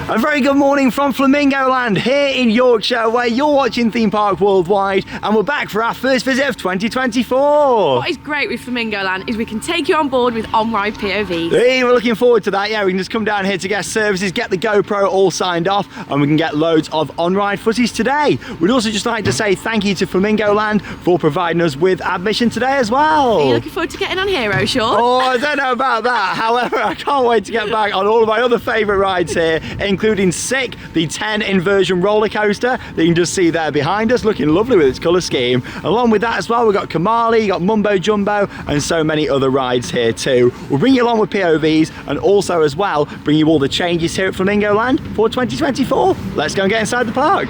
A very good morning from Flamingo Land here in Yorkshire, where you're watching Theme Park Worldwide, and we're back for our first visit of 2024. What is great with Flamingo Land is we can take you on board with on-ride POVs. Hey, we're looking forward to that. Yeah, we can just come down here to guest services, get the GoPro all signed off, and we can get loads of on-ride footage today. We'd also just like to say thank you to Flamingo Land for providing us with admission today as well. Are you looking forward to getting on Hero, Sean? Oh, I don't know about that. However, I can't wait to get back on all of my other favourite rides here, including Sick, the 10 inversion roller coaster that you can just see there behind us, looking lovely with its colour scheme. Along with that as well, we've got Kumali, you've got Mumbo Jumbo, and so many other rides here too. We'll bring you along with POVs and also as well bring you all the changes here at Flamingo Land for 2024. Let's go and get inside the park.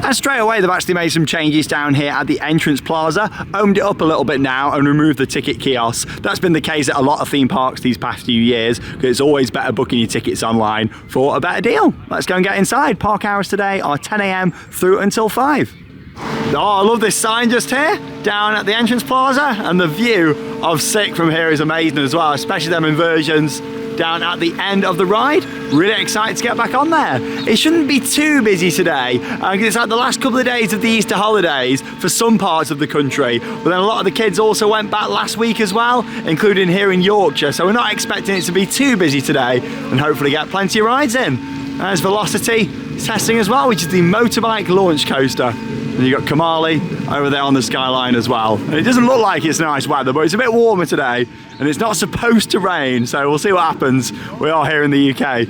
And straight away they've actually made some changes down here at the entrance plaza, opened it up a little bit now and removed the ticket kiosks. That's been the case at a lot of theme parks these past few years, because it's always better booking your tickets online for a better deal. Let's go and get inside. Park hours today are 10 AM through until 5. Oh, I love this sign just here down at the entrance plaza, and the view of Sick from here is amazing as well, especially them inversions down at the end of the ride. Really excited to get back on there. It shouldn't be too busy today, because it's like the last couple of days of the Easter holidays for some parts of the country, but then a lot of the kids also went back last week as well, including here in Yorkshire, so we're not expecting it to be too busy today, and hopefully get plenty of rides in. There's Velocity testing as well, which is the motorbike launch coaster. And you've got Kumali over there on the skyline as well. And it doesn't look like it's nice weather, but it's a bit warmer today, and it's not supposed to rain, so we'll see what happens. We are here in the UK.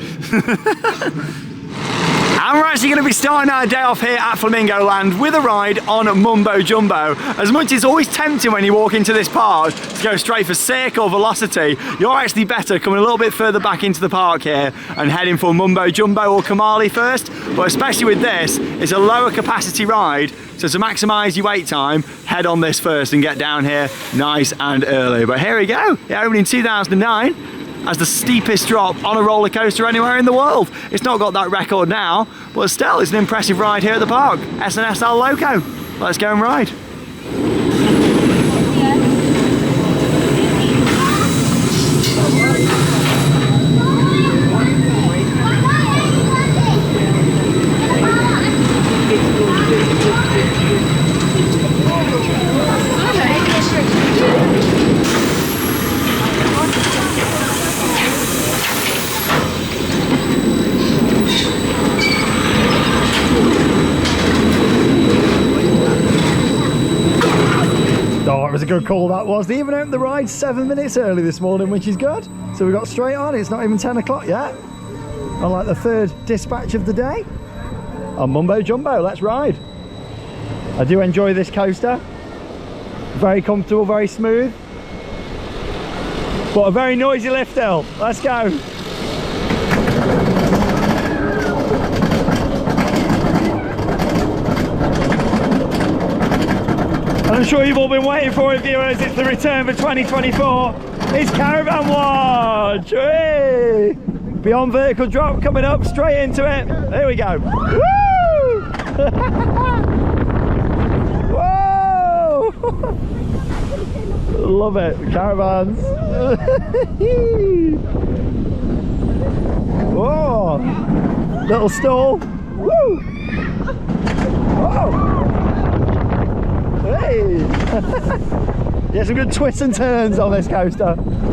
And we're actually going to be starting our day off here at Flamingo Land with a ride on Mumbo Jumbo. As much as it's always tempting when you walk into this park to go straight for Sick or Velocity, you're actually better coming a little bit further back into the park here and heading for Mumbo Jumbo or Kumali first. But especially with this, it's a lower capacity ride, so to maximise your wait time, head on this first and get down here nice and early. But here we go, it opened in 2009. As the steepest drop on a roller coaster anywhere in the world. It's not got that record now, but still it's an impressive ride here at the park. S&S Al Loco. Let's go and ride. Oh, it was a good call that was. They even opened the ride 7 minutes early this morning, which is good. So we got straight on. It's not even 10 o'clock yet. On like the third dispatch of the day. On Mumbo Jumbo, let's ride. I do enjoy this coaster. Very comfortable, very smooth. But a very noisy lift hill. Let's go. I'm sure you've all been waiting for it, viewers. It's the return for 2024. It's Caravan Watch. Hey! Beyond vertical drop coming up, straight into it. Here we go. Woo! Whoa! Love it, caravans. Whoa! Little stall. Woo! Whoa! Hey! Yeah, some good twists and turns on this coaster. Woo!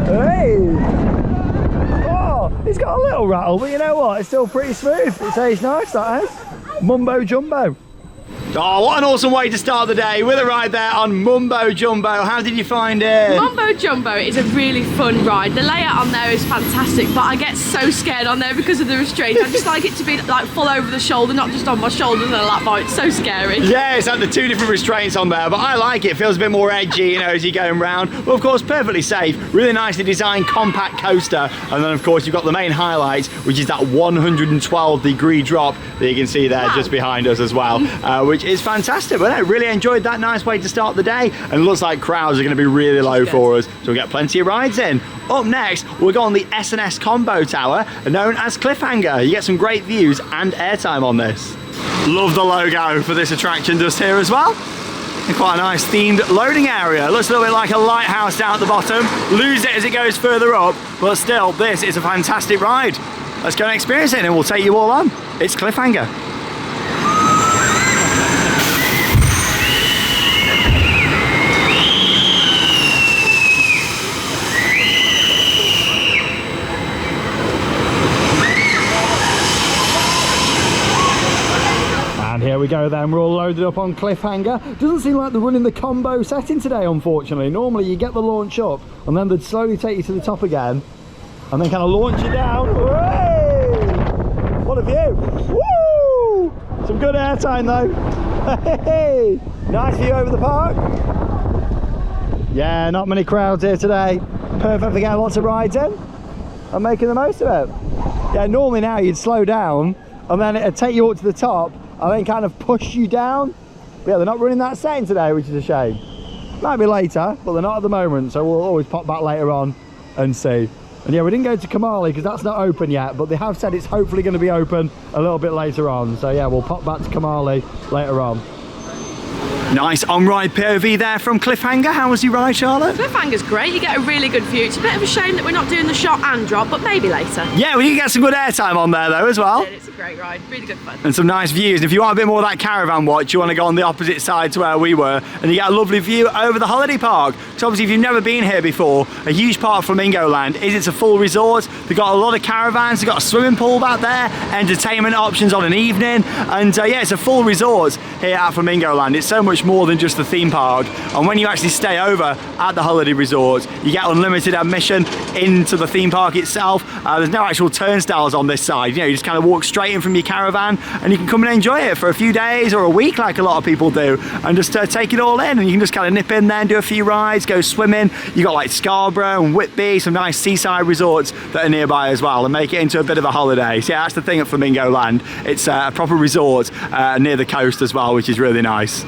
Hey! Oh, it's got a little rattle, but you know what? It's still pretty smooth. It's aged nice, that is. Mumbo Jumbo. Oh, what an awesome way to start the day with a ride there on Mumbo Jumbo. How did you find it? Mumbo Jumbo is a really fun ride. The layout on there is fantastic, but I get so scared on there because of the restraints. I just like it to be like full over the shoulder, not just on my shoulders and a lap bar. It's so scary. Yeah, it's like the two different restraints on there, but I like it. It feels a bit more edgy, you know, as you're going round. But of course, perfectly safe. Really nicely designed compact coaster. And then of course, you've got the main highlight, which is that 112-degree drop that you can see there just behind us as well, which is fantastic. But I really enjoyed that. Nice way to start the day, and it looks like crowds are going to be really low for us, so we'll get plenty of rides in. Up next, we'll go on the S&S Combo Tower, known as Cliffhanger. You get some great views and airtime on this. Love the logo for this attraction just here as well. And quite a nice themed loading area. It looks a little bit like a lighthouse down at the bottom. Lose it as it goes further up, but still, this is a fantastic ride. Let's go and experience it and we'll take you all on. It's Cliffhanger. And here we go then, we're all loaded up on Cliffhanger. Doesn't seem like they're running the combo setting today, unfortunately. Normally you get the launch up and then they'd slowly take you to the top again and then kind of launch you down. Hooray! What a view! Woo! Some good airtime though. Hey! Nice view over the park. Yeah, not many crowds here today. Perfect for getting lots of rides in and making the most of it. Yeah, normally now you'd slow down and then it'd take you up to the top and then kind of push you down. But yeah, they're not running that setting today, which is a shame. Might be later, but they're not at the moment, so we'll always pop back later on and see. And yeah, we didn't go to Kumali because that's not open yet, but they have said it's hopefully going to be open a little bit later on. So yeah, we'll pop back to Kumali later on. Nice on-ride POV there from Cliffhanger. How was your ride, Charlotte? Cliffhanger's great, you get a really good view. It's a bit of a shame that we're not doing the shot and drop, but maybe later. Yeah, we did get some good airtime on there though as well. It's a great ride, really good fun. And some nice views. And if you want a bit more of that caravan watch, you want to go on the opposite side to where we were, and you get a lovely view over the holiday park. So obviously if you've never been here before, a huge part of Flamingo Land is it's a full resort. They've got a lot of caravans, they've got a swimming pool back there, entertainment options on an evening, and yeah, it's a full resort here at Flamingo Land. It's so much more than just the theme park, and when you actually stay over at the holiday resort, you get unlimited admission into the theme park itself. There's no actual turnstiles on this side, you know, you just kind of walk straight in from your caravan and you can come and enjoy it for a few days or a week like a lot of people do, and just take it all in, and you can just kind of nip in there and do a few rides, go swimming. You got like Scarborough and Whitby, some nice seaside resorts that are nearby as well, and make it into a bit of a holiday. So yeah, that's the thing at Flamingo Land. It's a proper resort near the coast as well, which is really nice.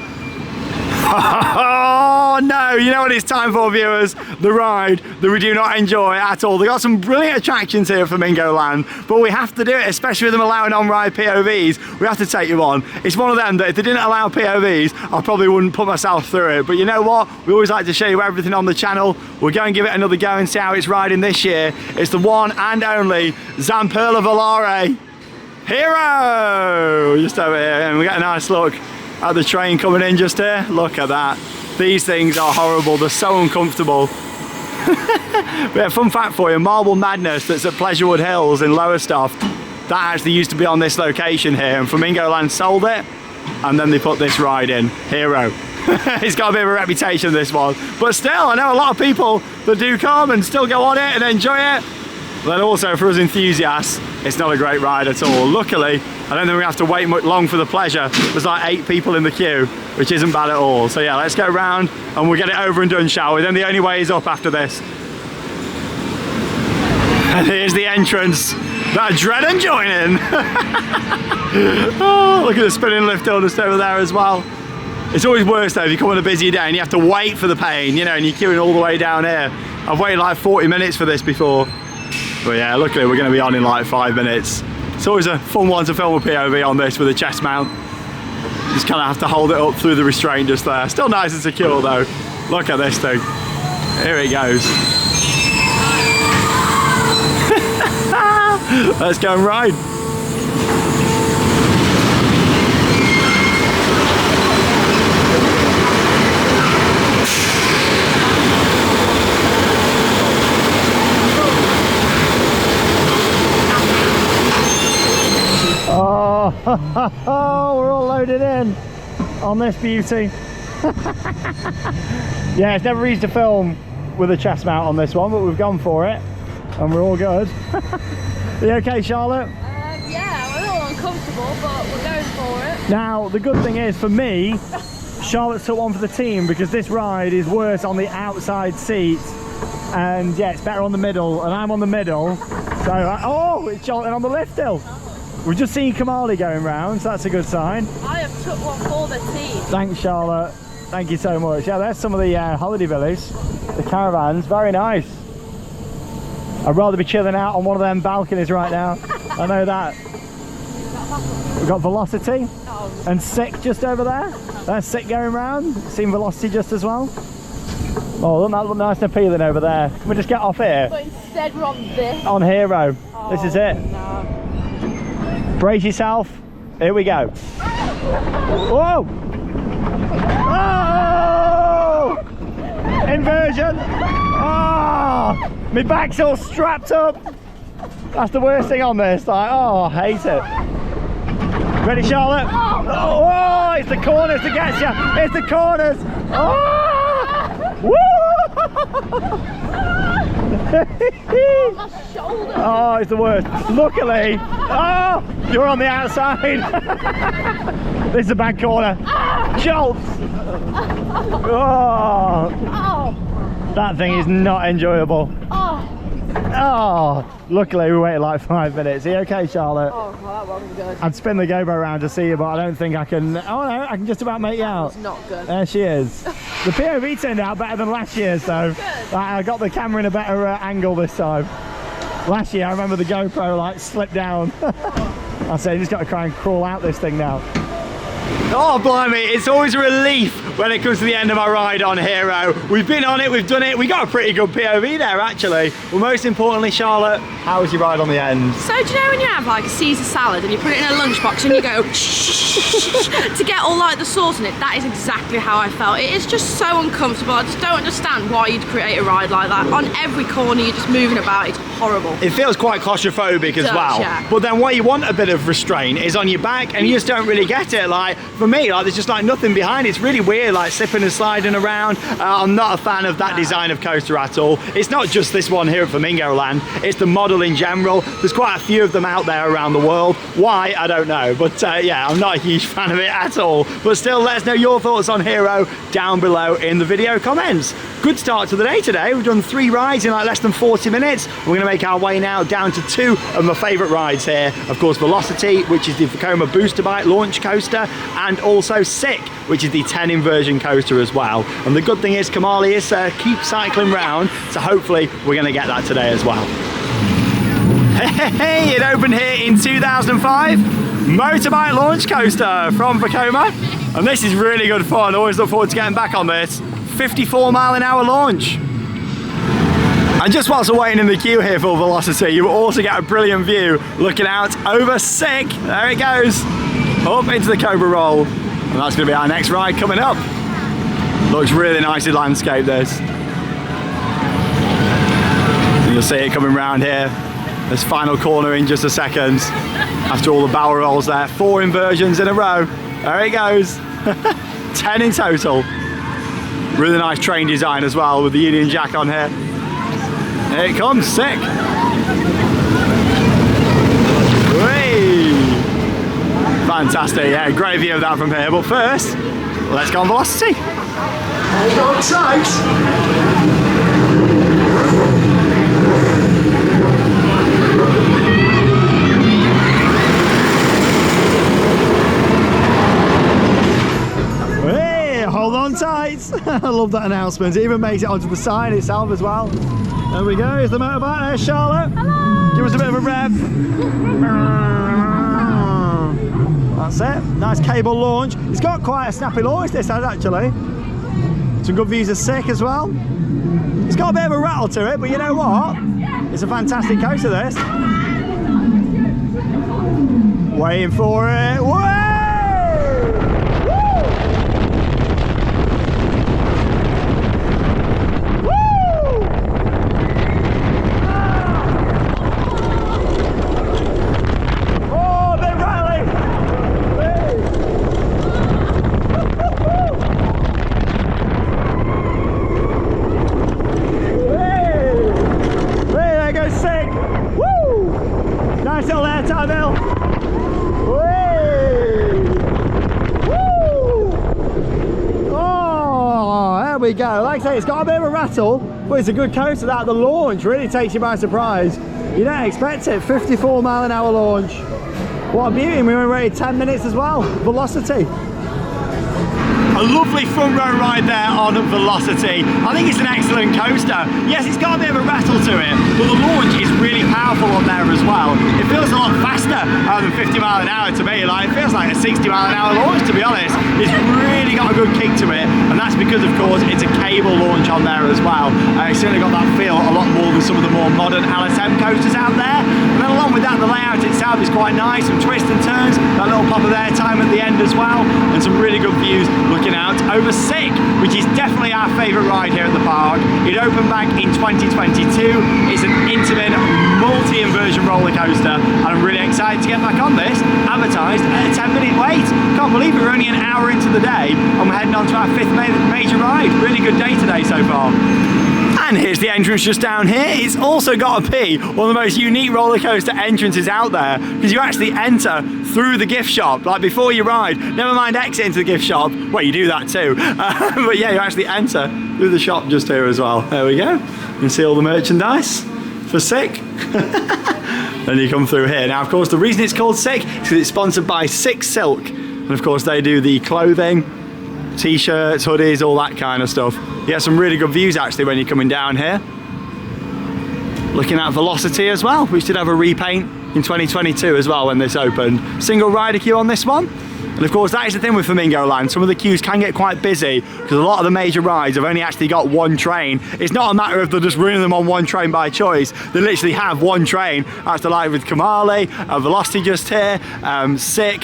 Oh no, you know what it's time for, viewers? The ride that we do not enjoy at all. They've got some brilliant attractions here at Flamingo Land, but we have to do it, especially with them allowing on-ride POVs. We have to take you on. It's one of them that if they didn't allow POVs, I probably wouldn't put myself through it. But you know what? We always like to show you everything on the channel. We'll go and give it another go and see how it's riding this year. It's the one and only Zamperla Volare Hero! Just over here, and we get a nice look at the train coming in just here. Look at that. These things are horrible, they're so uncomfortable. But yeah, fun fact for you, Marble Madness that's at Pleasurewood Hills in Lowestoft, that actually used to be on this location here, and Flamingo Land sold it, and then they put this ride in, Hero. It's got a bit of a reputation, this one, but still, I know a lot of people that do come and still go on it and enjoy it. But then also for us enthusiasts, it's not a great ride at all. Luckily, I don't think we have to wait much long for the pleasure. There's like 8 people in the queue, which isn't bad at all. So yeah, let's go round and we'll get it over and done, shall we? Then the only way is up after this. And here's the entrance that I dread and joining. Oh, look at the spinning lift hill just over there as well. It's always worse though if you come on a busy day and you have to wait for the pain, you know, and you're queuing all the way down here. I've waited like 40 minutes for this before. But yeah, luckily we're going to be on in like 5 minutes. It's always a fun one to film a POV on this with a chest mount. You just kind of have to hold it up through the restraint just there. Still nice and secure though. Look at this thing. Here it goes. Let's go and ride. Oh, we're all loaded in on this beauty. Yeah, it's never easy to film with a chest mount on this one, but we've gone for it and we're all good. Are you okay, Charlotte? Yeah, we're a little uncomfortable, but we're going for it. Now, the good thing is for me, Charlotte took one for the team because this ride is worse on the outside seat, and yeah, it's better on the middle, and I'm on the middle. So, oh, it's Charlotte on the lift hill. We've just seen Kumali going round, so that's a good sign. I have took one for the team. Thanks, Charlotte. Thank you so much. Yeah, there's some of the holiday villas, the caravans. Very nice. I'd rather be chilling out on one of them balconies right now. I know that. We've got Velocity. Oh, And Sick just over there. There's Sick going round. Seen Velocity just as well. Oh, doesn't that look nice and appealing over there? Can we just get off here? But instead we're on this. On Hero. Oh, this is it. No. Brace yourself. Here we go. Whoa! Oh! Inversion. Oh! My back's all strapped up. That's the worst thing on this. Like, oh, I hate it. Ready, Charlotte? Oh, it's the corners that gets you. It's the corners. Oh! Woo! My shoulder. Oh, it's the worst. Luckily, oh, you're on the outside. This is a bad corner. Jolts. Oh, that thing is not enjoyable. Oh, luckily we waited like 5 minutes. Are you okay, Charlotte? Oh, well, that wasn't good. I'd spin the GoPro around to see you, but I don't think I can. Oh no, I can just about make you out. It's not good. There she is. The POV turned out better than last year's though. I got the camera in a better angle this time. Last year I remember the GoPro like slipped down. I say you just got to try and crawl out this thing now. Oh blimey, it's always a relief when it comes to the end of our ride on Hero. We've been on it, we've done it, we got a pretty good POV there actually. Well, most importantly, Charlotte, how was your ride on the end? So do you know when you have like a Caesar salad and you put it in a lunchbox and you go to get all like the sauce in it? That is exactly how I felt. It is just so uncomfortable. I just don't understand why you'd create a ride like that. On every corner you're just moving about, it's horrible. It feels quite claustrophobic as well. Yeah. But then what you want a bit of restraint is on your back and you just don't really get it. Like for me, like there's just like nothing behind. It's really weird, like slipping and sliding around. I'm not a fan of that design of coaster at all. It's not just this one here at Flamingo Land, it's the model in general. There's quite a few of them out there around the world. Why, I don't know. But yeah, I'm not a huge fan of it at all. But still, let us know your thoughts on Hero down below in the video comments. Good start to the day today. We've done 3 rides in like less than 40 minutes. We're gonna make our way now down to 2 of my favorite rides here. Of course, Velocity, which is the Vekoma Booster Bike launch coaster, and also Sick, which is the 10 inversion coaster as well. And the good thing is Kumali is keep cycling round, so hopefully we're gonna get that today as well. Hey, it opened here in 2005. Motorbike launch coaster from Vekoma. And this is really good fun. Always look forward to getting back on this. 54-mile-an-hour launch. And just whilst we're waiting in the queue here for Velocity, you will also get a brilliant view looking out over Sick. There it goes. Up into the Cobra Roll. And that's going to be our next ride coming up. Looks really nicely landscaped, this. And you'll see it coming round here. This final corner in just a second. After all the barrel rolls there. 4 inversions in a row. There it goes. 10 in total. Really nice train design as well with the Union Jack on here. Here it comes, Sick. Whee! Fantastic, yeah, great view of that from here. But first, let's go on Velocity. Hold on tight. Hold on tight. I love that announcement. It even makes it onto the sign itself as well. There we go. Here's the motorbike there, Charlotte. Hello. Give us a bit of a rev. That's it. Nice cable launch. It's got quite a snappy launch, this has actually. Some good views of Sick as well. It's got a bit of a rattle to it, but you know what? It's a fantastic coaster, this. Waiting for it. Whoa! We go. Like I say, it's got a bit of a rattle, but it's a good coaster. That the launch really takes you by surprise. You don't expect it. 54-mile-an-hour launch. What a beauty. We only waited 10 minutes as well. Velocity. I A lovely front row ride there on Velocity. I think it's an excellent coaster. Yes, it's got a bit of a rattle to it, but the launch is really powerful on there as well. It feels a lot faster than 50 mile an hour to me. Like, it feels like a 60 mile an hour launch, to be honest. It's really got a good kick to it, and that's because, of course, it's a cable launch on there as well. It's certainly got that feel a lot more than some of the more modern LSM coasters out there. And then along with that, the layout itself is quite nice. Some twists and turns, that little pop of airtime at the end as well, and some really good views looking out over Sick, which is definitely our favourite ride here at the park. It opened back in 2022. It's an intimate, multi-inversion roller coaster, and I'm really excited to get back on this, advertised at a 10-minute wait. Can't believe we're only an hour into the day, and we're heading on to our 5th major ride. Really good day today so far. And here's the entrance just down here. It's also got to be one of the most unique roller coaster entrances out there, because you actually enter through the gift shop, like before you ride. Never mind exit into the gift shop. Well, you do that too. But yeah, you actually enter through the shop just here as well. There we go. You can see all the merchandise for Sick. Then you come through here. Now, of course, the reason it's called Sick is because it's sponsored by Sick Silk. And of course, they do the clothing, t-shirts, hoodies, all that kind of stuff. You get some really good views actually when you're coming down here. Looking at Velocity as well, which did have a repaint in 2022 as well when this opened. Single rider queue on this one. And of course, that is the thing with Flamingo Land. Some of the queues can get quite busy because a lot of the major rides have only actually got one train. It's not a matter of they're just running them on one train by choice. They literally have one train. That's the like with Kumali, Velocity just here, Sick.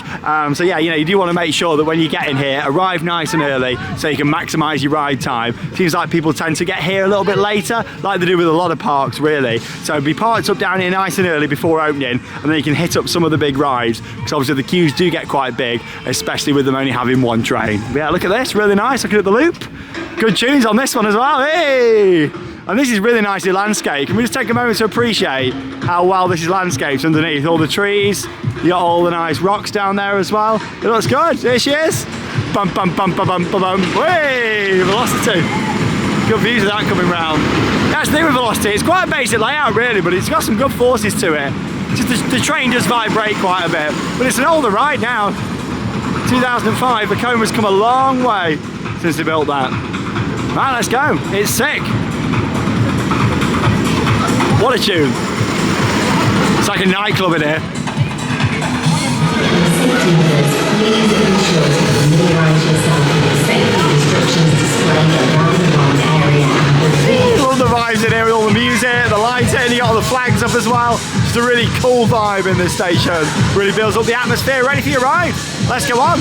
So yeah, you know, you do want to make sure that when you get in here, arrive nice and early so you can maximise your ride time. Seems like people tend to get here a little bit later, like they do with a lot of parks, really. So be parked up down here nice and early before opening, and then you can hit up some of the big rides, because obviously the queues do get quite big, especially with them only having one train. But yeah, look at this, really nice, looking at the loop. Good tunes on this one as well, hey! And this is really nicely landscaped. Can we just take a moment to appreciate how well this is landscaped underneath? All the trees, you got all the nice rocks down there as well. It looks good, there she is. Bum, bum, bum, bum, bum, bum, bum. Hey, Velocity. Good views of that coming round. That's the thing with Velocity, it's quite a basic layout really, but it's got some good forces to it. Just the train does vibrate quite a bit, but it's an older ride now. 2005, Vacoma's come a long way since they built that. Right, let's go. It's Sick. What a tune. It's like a nightclub in here. Love the vibes in here with all the music, the lighting, you got all the flags up as well. Just a really cool vibe in this station. Really builds up the atmosphere. Ready for your ride? Let's go on.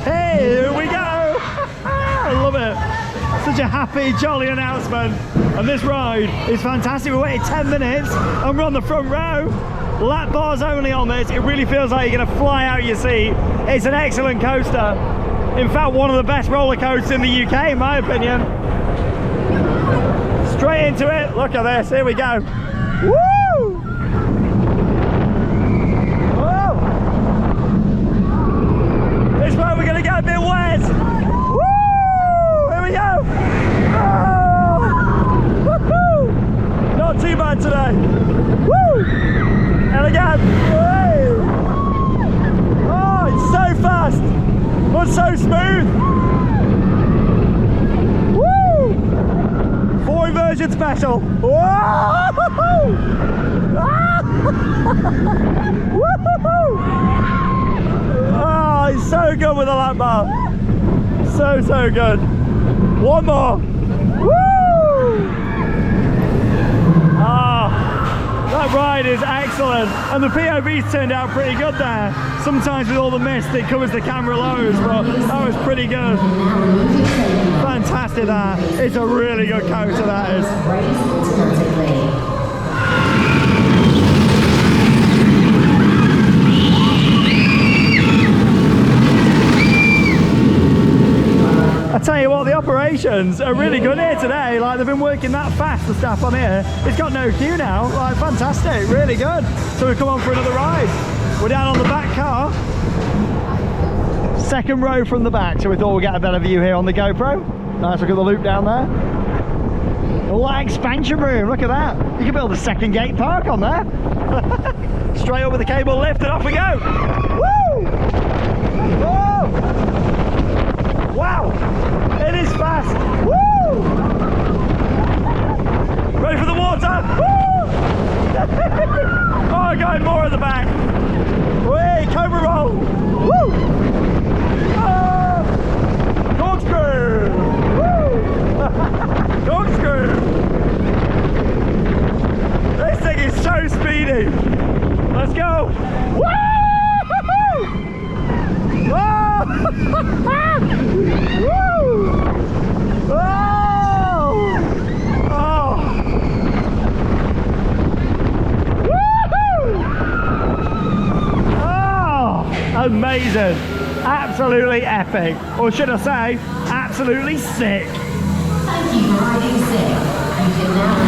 Hey, here we go! I love it. Such a happy, jolly announcement. And this ride is fantastic. We waited 10 minutes and we're on the front row. Lap bars only on this. It really feels like you're gonna fly out your seat. It's an excellent coaster. In fact, one of the best roller coasters in the UK, in my opinion. Straight into it. Look at this. Here we go. Woo! Whoa! This way we're gonna get a bit wet. Woo! Here we go. Oh! Woo-hoo! Not too bad today. Woo! And again. Woo! Oh, it's so fast. But so smooth. Woo! 4 inversion special. Whoa! Oh, it's so good with the lap bar. So good. One more. Woo! That ride is excellent, and the POV's turned out pretty good there. Sometimes with all the mist it covers the camera lows, but that was pretty good. Fantastic that. It's a really good coaster, that is. I tell you what, the operations are really good here today. Like, they've been working that fast, the staff on here. It's got no queue now. Like, fantastic, really good. So we've come on for another ride. We're down on the back car. Second row from the back, so we thought we'd get a better view here on the GoPro. Nice look at the loop down there. All that expansion room, look at that. You can build a second gate park on there. Straight up with the cable lift and off we go. Woo! Whoa! Wow! It is fast. Woo! Ready for the water? Woo! Oh, going more at the back. Wait, cobra roll. Woo! Oh! Corkscrew! Woo! Corkscrew! This thing is so speedy. Let's go. Woo! Whoa! Woo! Oh! Oh! Woo-hoo! Oh! Amazing. Absolutely epic. Or should I say, absolutely sick. Thank you for riding sick. You can now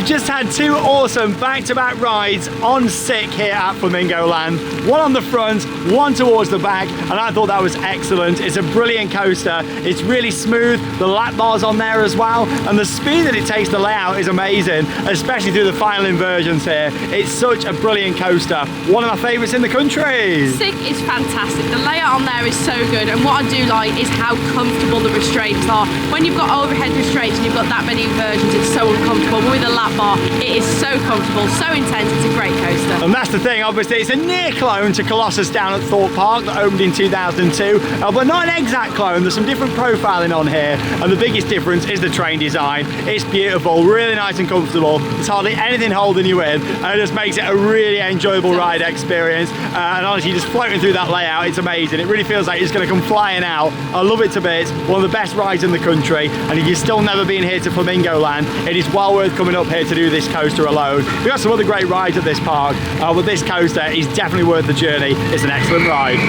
Just had two awesome back-to-back rides on Sick here at Flamingo Land. One on the front, one towards the back, and I thought that was excellent. It's a brilliant coaster. It's really smooth. The lap bars on there as well, and the speed that it takes the layout is amazing, especially through the final inversions here. It's such a brilliant coaster. One of my favourites in the country. Sick is fantastic. The layout on there is so good, and what I do like is how comfortable the restraints are. When you've got overhead restraints and you've got that many inversions, it's so uncomfortable. But with the lap bar, it is so comfortable, so intense. It's a great coaster. And that's the thing, obviously it's a near clone to Colossus down at Thorpe Park that opened in 2002, but not an exact clone. There's some different profiling on here, and the biggest difference is the train design. It's beautiful, really nice and comfortable. There's hardly anything holding you in, and it just makes it a really enjoyable ride experience. And honestly, just floating through that layout, it's amazing. It really feels like it's going to come flying out. I love it to bits. One of the best rides in the country, and if you've still never been here to Flamingo Land, it is well worth coming up here to do this coaster alone. We've got some other great rides at this park, but this coaster is definitely worth the journey. It's an excellent ride.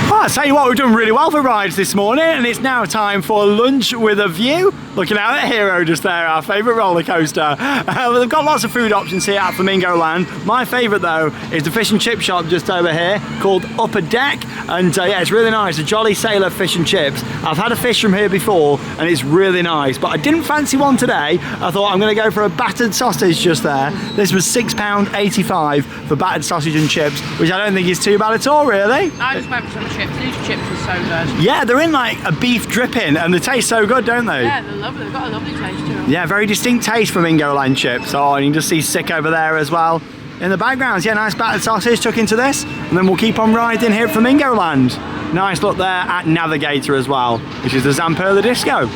Well, I tell you what, we've done really well for rides this morning, and it's now time for lunch with a view. Looking out at Hero just there, our favourite roller coaster. They've got lots of food options here at Flamingo Land. My favourite though is the fish and chip shop just over here called Upper Deck, and yeah, it's really nice. The Jolly Sailor fish and chips. I've had a fish from here before and it's really nice, but I didn't fancy one today. I thought I'm going to go for a battered sausage just there. This was £6.85 for battered sausage and chips, which I don't think is too bad at all, really. I just went for some chips. These chips are so good. Yeah, they're in like a beef dripping and they taste so good, don't they? Yeah, they're lovely. They've got a lovely taste to them. Yeah, very distinct taste from Flamingo Land chips. Oh, and you can just see Sick over there as well. In the background, yeah, nice battered sausage tuck into this, and then we'll keep on riding here at Flamingo Land. Nice look there at Navigator as well, which is the Zamperla Disco.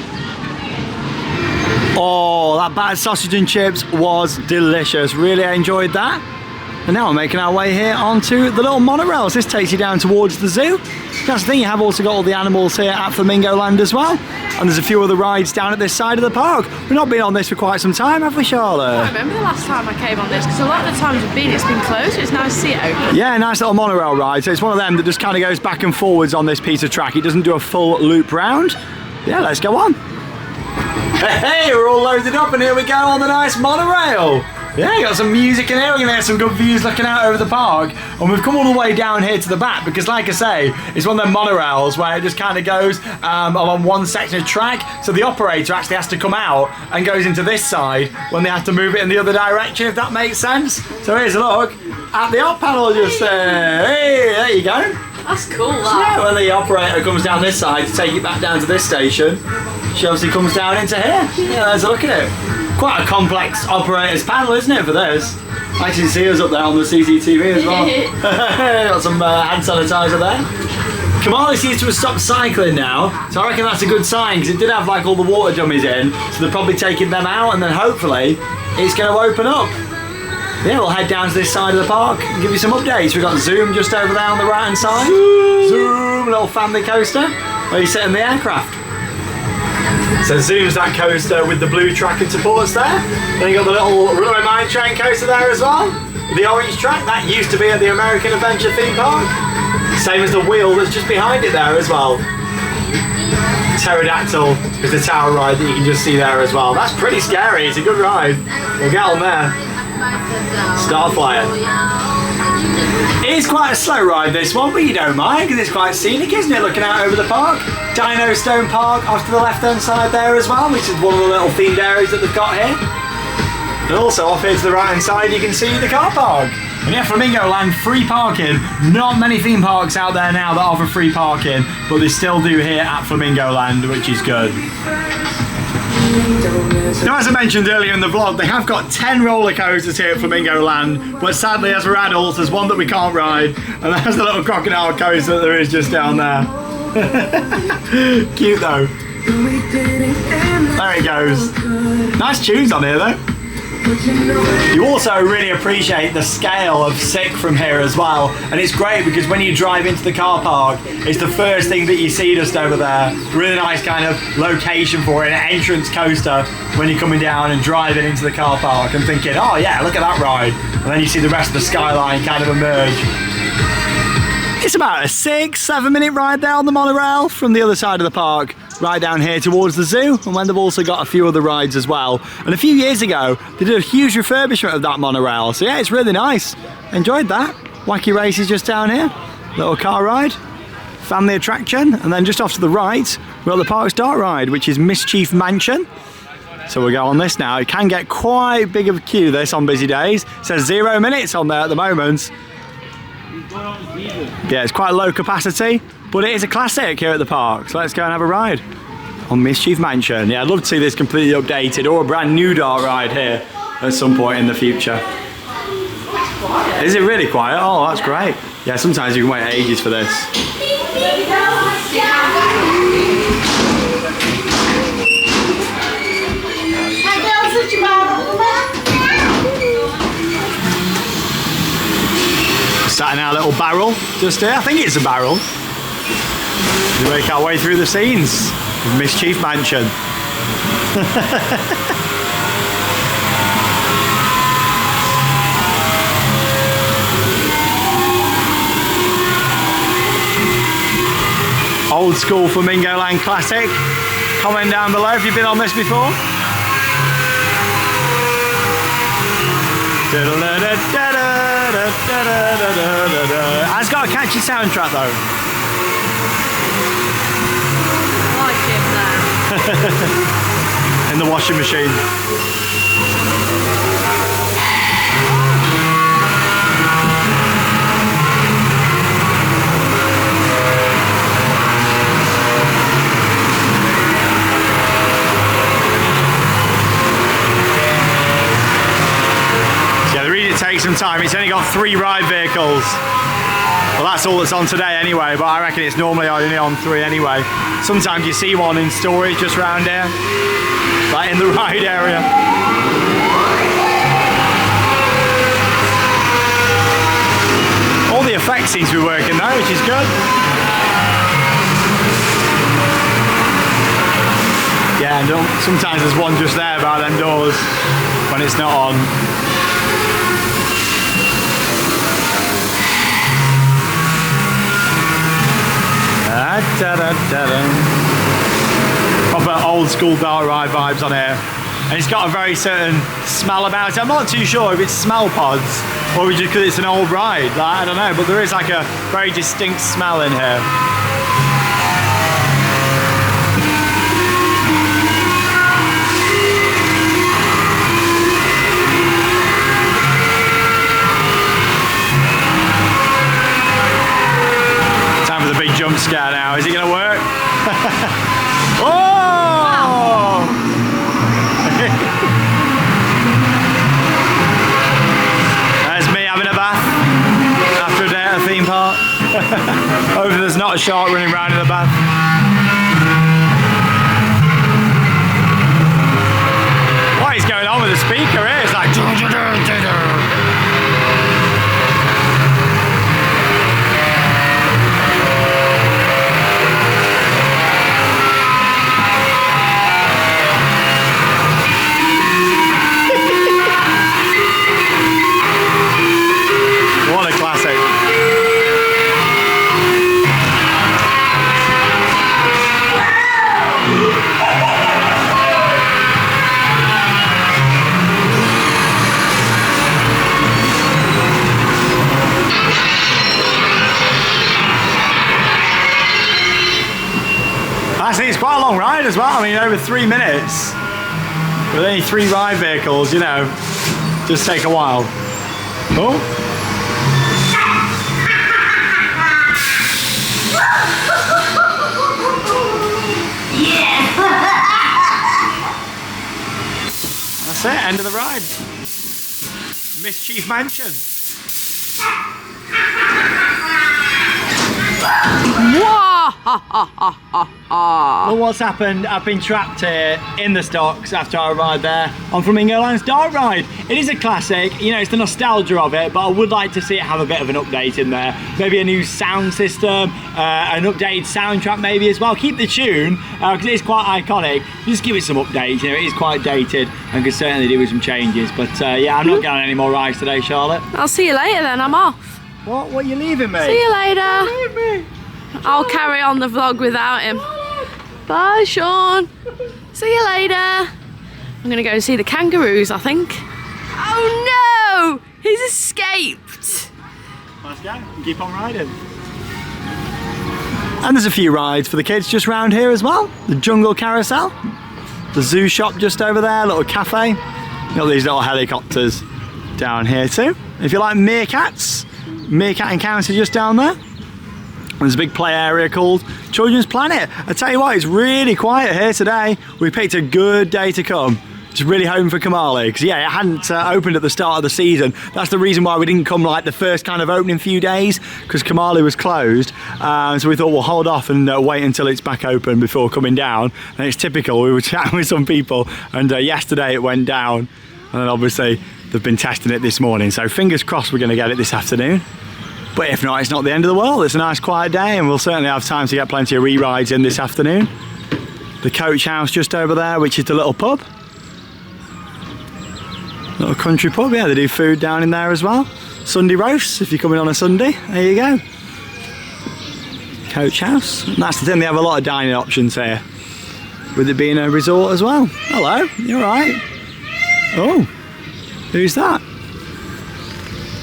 Oh, that battered sausage and chips was delicious. Really enjoyed that. And now we're making our way here onto the little monorails. This takes you down towards the zoo. That's the thing, you have also got all the animals here at Flamingo Land as well. And there's a few other rides down at this side of the park. We've not been on this for quite some time, have we, Charlotte? I remember the last time I came on this, because a lot of the times it's been closed. It's nice to see it open. Yeah, nice little monorail ride. So it's one of them that just kind of goes back and forwards on this piece of track. It doesn't do a full loop round. Yeah, let's go on. Hey, we're all loaded up and here we go on the nice monorail. Yeah, got some music in here. We're going to get some good views looking out over the park. And we've come all the way down here to the back because, like I say, it's one of them monorails where it just kind of goes along one section of track. So the operator actually has to come out and goes into this side when they have to move it in the other direction, if that makes sense. So here's a look at the op panel just there. Hey, there you go. That's cool, that. So yeah, when the operator comes down this side to take it back down to this station, she obviously comes down into here. Yeah, there's a look at it. Quite a complex operator's panel, isn't it, for this? I can see us up there on the CCTV as well. Got some hand sanitizer there. Kumali seems to have stopped cycling now, so I reckon that's a good sign because it did have like all the water dummies in, so they're probably taking them out and then hopefully it's going to open up. Yeah, we'll head down to this side of the park and give you some updates. We've got Zoom just over there on the right hand side. Zoom, little family coaster where you sit in the aircraft. So Zoom's that coaster with the blue track and supports there. Then you got the little Runaway Mine Train coaster there as well. The orange track, that used to be at the American Adventure theme park. Same as the wheel that's just behind it there as well. pterodactyl is the tower ride that you can just see there as well. That's pretty scary. It's a good ride. We'll get on there. Starflyer. It is quite a slow ride, this one, but you don't mind because it's quite scenic, isn't it? Looking out over the park. Dino Stone Park off to the left-hand side there as well, which is one of the little themed areas that they've got here. And also off here to the right-hand side, you can see the car park. And yeah, Flamingo Land, free parking. Not many theme parks out there now that offer free parking, but they still do here at Flamingo Land, which is good. Now, as I mentioned earlier in the vlog, they have got 10 roller coasters here at Flamingo Land, but sadly, as we're adults, there's one that we can't ride, and that's the little crocodile coaster that there is just down there. Cute though. There it goes. Nice tunes on here though. You also really appreciate the scale of Sick from here as well, and it's great because when you drive into the car park, it's the first thing that you see just over there. Really nice kind of location for it, an entrance coaster when you're coming down and driving into the car park and thinking, oh yeah, look at that ride, and then you see the rest of the skyline kind of emerge. It's about a 6-7 minute ride there on the monorail from the other side of the park, right down here towards the zoo, and when they've also got a few other rides as well. And a few years ago, they did a huge refurbishment of that monorail, so yeah, it's really nice. Enjoyed that. Wacky races just down here, little car ride, family attraction, and then just off to the right, we're at the park's dark ride, which is Mischief Mansion. So we'll go on this now. It can get quite big of a queue this on busy days. It says 0 minutes on there at the moment. Yeah, it's quite low capacity, but it is a classic here at the park, so let's go and have a ride on Mischief Mansion. Yeah, I'd love to see this completely updated or a brand new dark ride here at some point in the future. Is it really quiet? Oh, that's great. Yeah, sometimes you can wait ages for this. Sat in our little barrel just here. I think it's a barrel. We make our way through the scenes of Mischief Mansion. Old school Flamingo Land classic. Comment down below if you've been on this before. It's got a catchy soundtrack though. I like it there. In the washing machine. Take some time. It's only got 3 ride vehicles. Well, that's all that's on today anyway, but I reckon it's normally only on 3 anyway. Sometimes you see one in storage just around here, like in the ride area. All the effects seems to be working though, which is good. Yeah, and sometimes there's one just there by them doors when it's not on. Proper old school dark ride vibes on here, and it's got a very certain smell about it. I'm not too sure if it's smell pods or just because it's an old ride, like, I don't know, but there is like a very distinct smell in here. Jump scare now. Is it going to work? Oh! Wow. There's me having a bath after a day at a theme park. Hopefully there's not a shark running around in the bath. What is going on with the speaker here? It's like... long ride as well. I mean, over 3 minutes. With only 3 ride vehicles, you know, just take a while. Oh. That's it, end of the ride. Mischief Mansion. Well, what's happened, I've been trapped here in the stocks after our ride there on Flamingo Land's dark ride. It is a classic, you know, it's the nostalgia of it, but I would like to see it have a bit of an update in there. Maybe a new sound system, an updated soundtrack maybe as well. Keep the tune, because it is quite iconic. Just give it some updates, you know, it is quite dated and could certainly do with some changes. But yeah, I'm not going on any more rides today, Charlotte. I'll see you later then, I'm off. What are you leaving me? See you later. Leave me. I'll carry on the vlog without him. Bye, Sean. See you later. I'm gonna go see the kangaroos, I think. Oh no! He's escaped. Let's go. Keep on riding. And there's a few rides for the kids just round here as well. The jungle carousel, the zoo shop just over there, little cafe. You got these little helicopters down here too. If you like meerkats, meerkat encounter just down there. There's a big play area called Children's Planet. I tell you what, it's really quiet here today. We picked a good day to come. Just really hoping for Kumali, because yeah, it hadn't opened at the start of the season. That's the reason why we didn't come like the first kind of opening few days, because Kumali was closed. So we thought we'll hold off and wait until it's back open before coming down. And it's typical, we were chatting with some people, and yesterday it went down. And then obviously they've been testing it this morning. So fingers crossed we're going to get it this afternoon. But if not, it's not the end of the world. It's a nice quiet day and we'll certainly have time to get plenty of re-rides in this afternoon. The coach house just over there, which is the little pub. Little country pub, yeah, they do food down in there as well. Sunday roasts, if you're coming on a Sunday, there you go. Coach house. And that's the thing, they have a lot of dining options here, with it being a resort as well. Hello, you alright? Oh, who's that?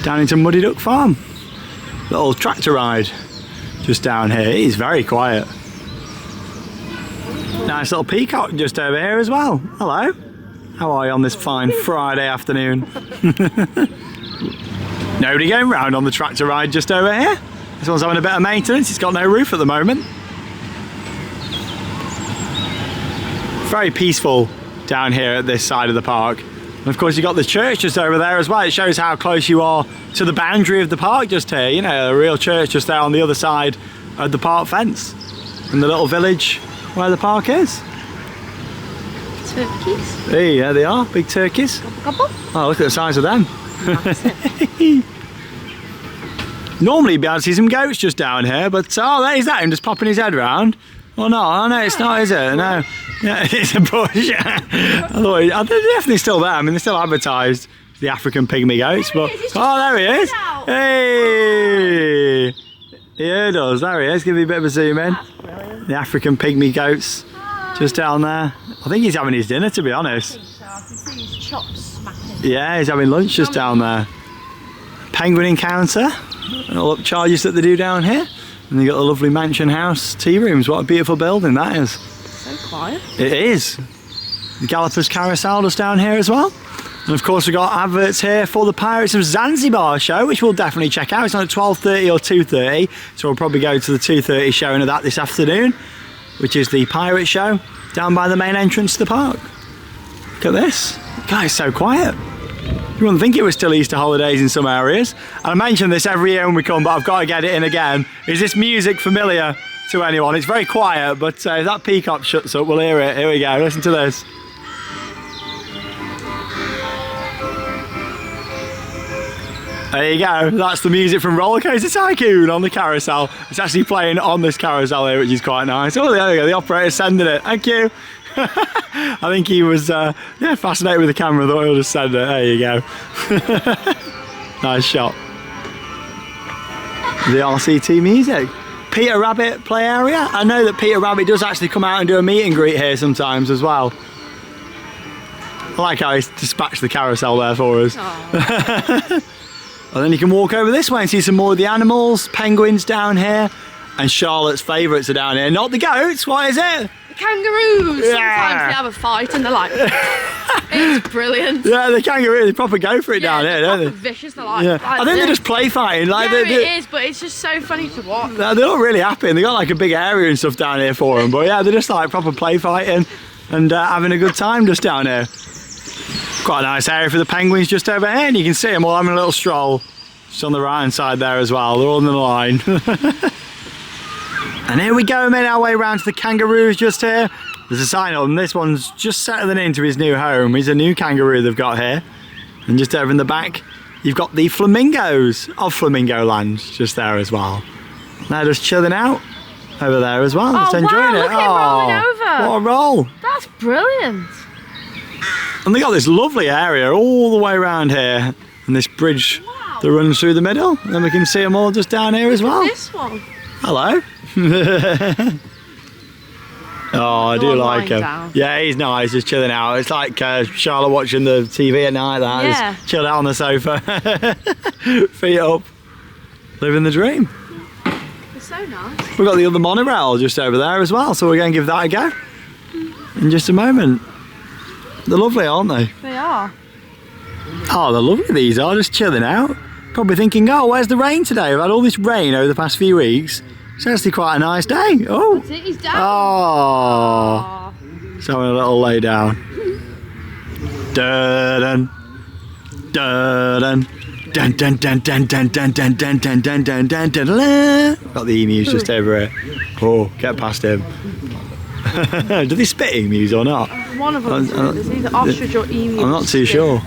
Down into Muddy Duck Farm. Little tractor ride just down here. It is very quiet. Nice little peacock just over here as well. Hello. How are you on this fine Friday afternoon? Nobody going round on the tractor ride just over here. This one's having a bit of maintenance. It's got no roof at the moment. Very peaceful down here at this side of the park. And of course you've got the church just over there as well. It shows how close you are to the boundary of the park just here. You know, a real church just there on the other side of the park fence. In the little village where the park is. Turkeys. Hey, there they are, big turkeys. Couple. Oh, look at the size of them. Normally you'd be able to see some goats just down here, but oh, there's that, him just popping his head round. Well, no, oh, no, it's not, is it? No. Yeah, it's a bush. Otherwise, they're definitely still there. I mean, they're still advertised, the African pygmy goats. But oh, there he is. Hey! Yeah, it does. There he is. Give me a bit of a zoom in. The African pygmy goats just down there. I think he's having his dinner, to be honest. I can see his chops smacking. Yeah, he's having lunch just down there. Penguin encounter. All up charges that they do down here. And you got the lovely mansion house tea rooms. What a beautiful building that is. So quiet. It is. The Gallopers Carousel just down here as well. And of course we've got adverts here for the Pirates of Zanzibar show, which we'll definitely check out. It's on at 12:30 or 2:30. So we'll probably go to the 2:30 showing of that this afternoon, which is the pirate show down by the main entrance to the park. Look at this. God, it's so quiet. You wouldn't think it was still Easter holidays in some areas. And I mention this every year when we come, but I've got to get it in again. Is this music familiar to anyone? It's very quiet, but if that peacock shuts up, we'll hear it. Here we go, listen to this. There you go, that's the music from Roller Coaster Tycoon on the carousel. It's actually playing on this carousel here, which is quite nice. Oh, there we go, the operator's sending it. Thank you. I think he was yeah, fascinated with the camera, thought he'll just send it. There you go. Nice shot. The RCT music. Peter Rabbit play area. I know that Peter Rabbit does actually come out and do a meet and greet here sometimes as well. I like how he's dispatched the carousel there for us. And then you can walk over this way and see some more of the animals. Penguins down here. And Charlotte's favourites are down here. Not the goats, what is it? The kangaroos, Yeah. sometimes they have a fight and they're like, it's brilliant. Yeah, the kangaroo, they proper go for it down here, they're don't they? proper vicious, they're like, Yeah. like I think they're this. just play fighting. Like Yeah, they, it is, but it's just so funny to watch. they're not really happy, and they got like a big area and stuff down here for them. But yeah, they're just like proper play fighting and having a good time just down here. Quite a nice area for the penguins just over here, and you can see them all having a little stroll. Just on the right hand side there as well. They're all in the line. And here we go, made our way around to the kangaroos just here. There's a sign on them. This one's just settling into his new home. He's a new kangaroo they've got here. And just over in the back, you've got the flamingos of Flamingo Land just there as well. They're just chilling out over there as well. Just enjoying wow, it. look at it rolling over. What a roll. That's brilliant. And they got this lovely area all the way around here. And this bridge that runs through the middle. And we can see them all just down here as well. This one. Hello. Oh, I do one like lying him. down. Yeah, he's nice, just chilling out. It's like Charlotte watching the TV at night. That Yeah. Just chilled out on the sofa, feet up, living the dream. It's so nice. We've got the other monorail just over there as well, so we're going to give that a go in just a moment. They're lovely, aren't they? They are. Oh, they're lovely. These are just chilling out. Probably thinking, oh, where's the rain today? We've had all this rain over the past few weeks. It's actually quite a nice day. Oh. That's it, he's down. Oh. Just having a little lay down. Dun dun dun dun dun dun dun dun dun dun dun dun dun dun dun. Got the emus just over here. Oh, get past him. Do they spit emus or not? One of them. There's either ostrich or emu. I'm not too sure.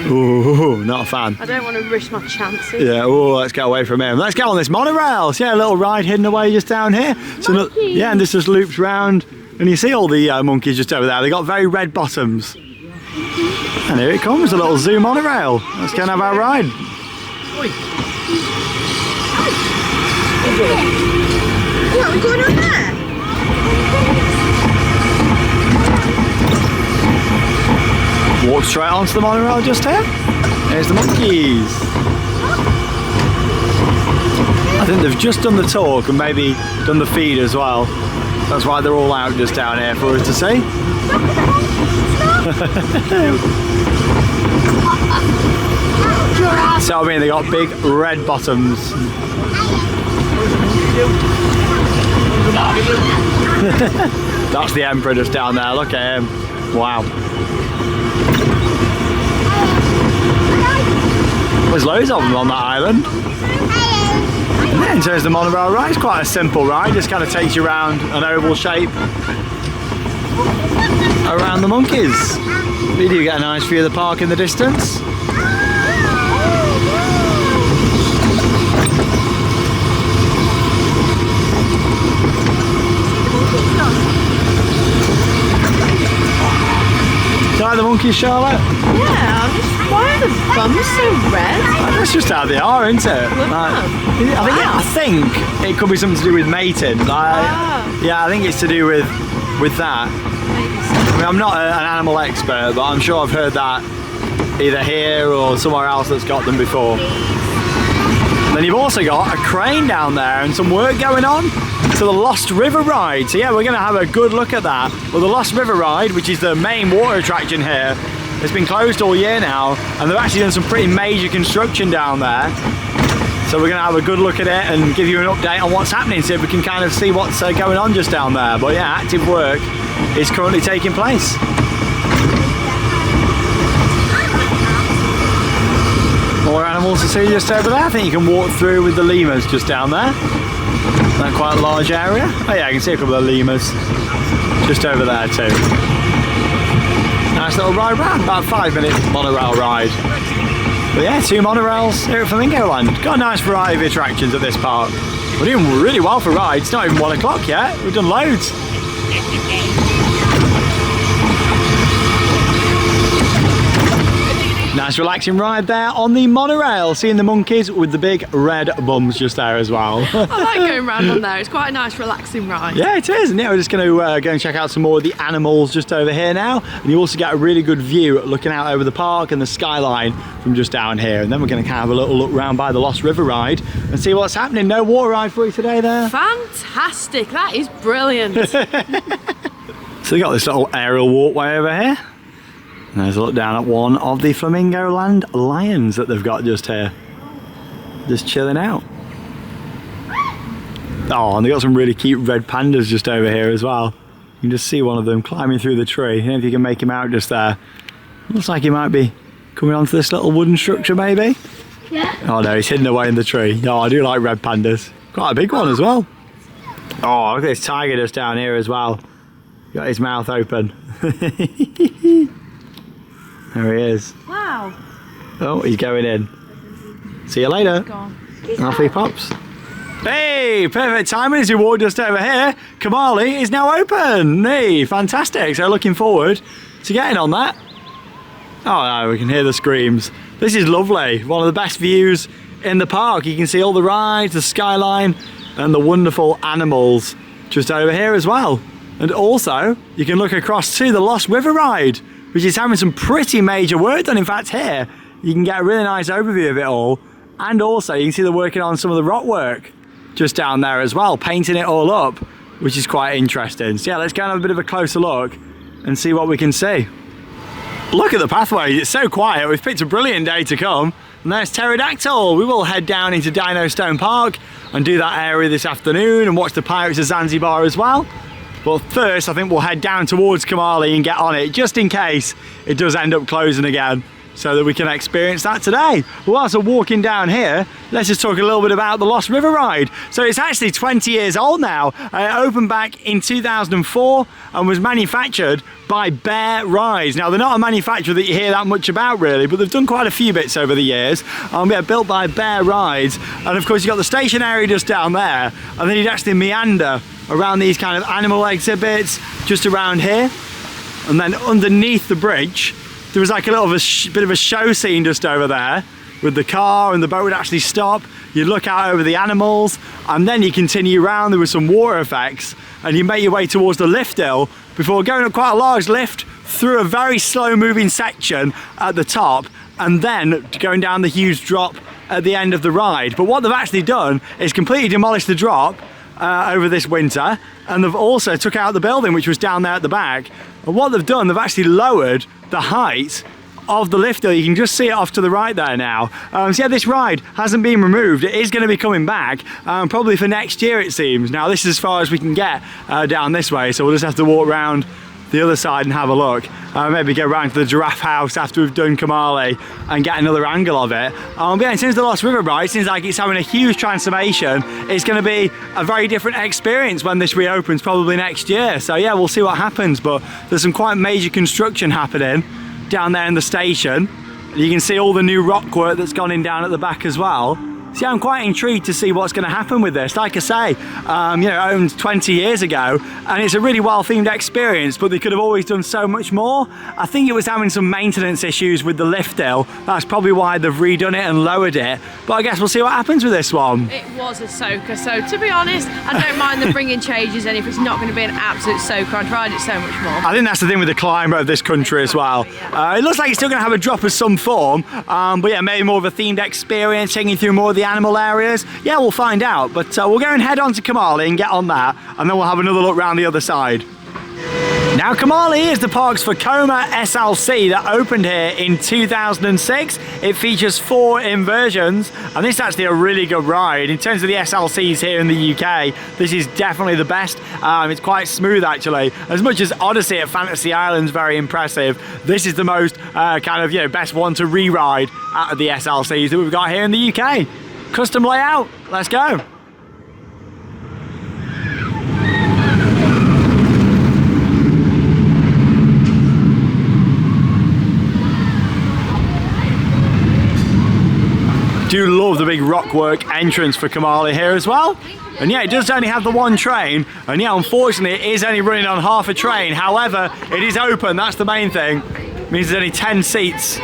Ooh, not a fan. I don't want to risk my chances. Yeah, oh, let's get away from him. Let's get on this monorail. See, a little ride hidden away just down here. So, yeah, and this just loops round, and you see all the monkeys just over there. They got very red bottoms. And here it comes, a little zoo monorail. Let's go and have our ride. What's going on there? Walk straight onto the monorail just here. There's the monkeys. I think they've just done the talk and maybe done the feed as well. That's why they're all out just down here for us to see. So I mean, they got big red bottoms. That's the emperor just down there. Look at him. Wow. There's loads of them on that island. Yeah, in terms of the monorail ride, it's quite a simple ride. Just kind of takes you around an oval shape around the monkeys. You do get a nice view of the park in the distance. Do you like the monkeys, Charlotte? Yeah, why are the bums so red? That's just how they are, isn't it? I think it could be something to do with mating. Yeah, I think it's to do with that. I mean, I'm not an animal expert, but I'm sure I've heard that either here or somewhere else that's got them before. Then you've also got a crane down there and some work going on. So the Lost River ride. So yeah, we're going to have a good look at that. Well, the Lost River ride, which is the main water attraction here, has been closed all year now, and they've actually done some pretty major construction down there. So we're going to have a good look at it and give you an update on what's happening, so we can kind of see what's going on just down there. But yeah, active work is currently taking place. More animals to see just over there. I think you can walk through with the lemurs just down there. That's quite a large area. Oh yeah, I can see a couple of lemurs just over there too. Nice little ride round, about a 5-minute monorail ride. But yeah, 2 monorails here at Flamingo Land. Got a nice variety of attractions at this park. We're doing really well for rides. It's not even 1 o'clock yet. We've done loads. Nice relaxing ride there on the monorail, seeing the monkeys with the big red bums just there as well. I like going round on there, it's quite a nice relaxing ride. Yeah, it is. And yeah, we're just going to go and check out some more of the animals just over here now. And you also get a really good view looking out over the park and the skyline from just down here. And then we're going to kind of have a little look round by the Lost River ride and see what's happening. No water ride for you today there? Fantastic, that is brilliant. So we got this little aerial walkway over here. And there's a look down at one of the Flamingo Land lions that they've got just here. Just chilling out. Oh, and they've got some really cute red pandas just over here as well. You can just see one of them climbing through the tree. I don't know if you can make him out just there. Looks like he might be coming onto this little wooden structure maybe. Yeah. Oh no, he's hidden away in the tree. Oh, I do like red pandas. Quite a big one as well. Oh, look at this tiger just down here as well. Got his mouth open. There he is. Wow. Oh, he's going in. See you later. Off he pops. Hey, perfect timing as you walk just over here. Kumali is now open. Hey, fantastic. So looking forward to getting on that. Oh no, we can hear the screams. This is lovely. One of the best views in the park. You can see all the rides, the skyline, and the wonderful animals just over here as well. And also, you can look across to the Lost River ride, which is having some pretty major work done. In fact, here, you can get a really nice overview of it all. And also, you can see they're working on some of the rock work just down there as well, painting it all up, which is quite interesting. So yeah, let's go and have a bit of a closer look and see what we can see. Look at the pathway, it's so quiet. We've picked a brilliant day to come. And there's Pterodactyl. We will head down into Dino Stone Park and do that area this afternoon and watch the Pirates of Zanzibar as well. But first, I think we'll head down towards Kumali and get on it, just in case it does end up closing again, so that we can experience that today. Whilst we're walking down here, let's just talk a little bit about the Lost River ride. So it's actually 20 years old now. It opened back in 2004 and was manufactured by Bear Rides. Now, they're not a manufacturer that you hear that much about really, but they've done quite a few bits over the years. Yeah, built by Bear Rides. And of course, you've got the station area just down there, and then you'd actually meander around these kind of animal exhibits just around here. And then underneath the bridge, there was like a little bit of a show scene just over there with the car, and the boat would actually stop. You'd look out over the animals, and then you continue around. There was some water effects, and you make your way towards the lift hill before going up quite a large lift through a very slow moving section at the top, and then going down the huge drop at the end of the ride. But what they've actually done is completely demolished the drop over this winter, and they've also took out the building which was down there at the back. And what they've done, they've actually lowered the height of the lift hill. You can just see it off to the right there now. So yeah, this ride hasn't been removed. It is going to be coming back probably for next year, it seems. Now this is as far as we can get down this way, so we'll just have to walk around the other side and have a look. Maybe go round to the giraffe house after we've done Kumali and get another angle of it. But yeah, in terms of the Lost River ride, it seems like it's having a huge transformation. It's going to be a very different experience when this reopens probably next year. So yeah, we'll see what happens, but there's some quite major construction happening down there in the station. You can see all the new rock work that's gone in down at the back as well. See, I'm quite intrigued to see what's going to happen with this. Like I say, you know, owned 20 years ago, and it's a really well-themed experience, but they could have always done so much more. I think it was having some maintenance issues with the lift hill. That's probably why they've redone it and lowered it. But I guess we'll see what happens with this one. It was a soaker, so to be honest, I don't mind them bringing changes, and if it's not going to be an absolute soaker, I'd ride it so much more. I think that's the thing with the climate of this country as well. It looks like it's still going to have a drop of some form, but yeah, maybe more of a themed experience, taking you through more of the animal areas. Yeah, we'll find out, but we'll go and head on to Kumali and get on that, and then we'll have another look around the other side. Now, Kumali is the park's Vekoma SLC that opened here in 2006. It features 4 inversions, and this is actually a really good ride. In terms of the SLCs here in the UK, this is definitely the best. It's quite smooth actually. As much as Odyssey at Fantasy Island's very impressive, this is the most kind of, you know, best one to re-ride out of the SLCs that we've got here in the UK. Custom layout, let's go. Do love the big rockwork entrance for Kumali here as well. And yeah, it does only have the one train, and yeah, unfortunately it is only running on half a train. However, it is open, that's the main thing. It means there's only 10 seats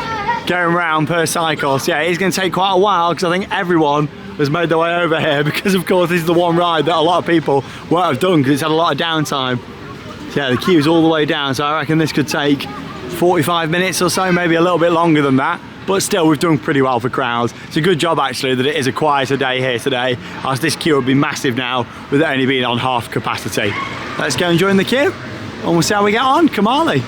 going round per cycle. So yeah, it's going to take quite a while because I think everyone has made their way over here because of course this is the one ride that a lot of people won't have done because it's had a lot of downtime. So yeah, the queue's all the way down, so I reckon this could take 45 minutes or so, maybe a little bit longer than that. But still, we've done pretty well for crowds. It's a good job actually that it is a quieter day here today, as this queue would be massive now with it only being on half capacity. Let's go and join the queue and we'll see how we get on. Kumali.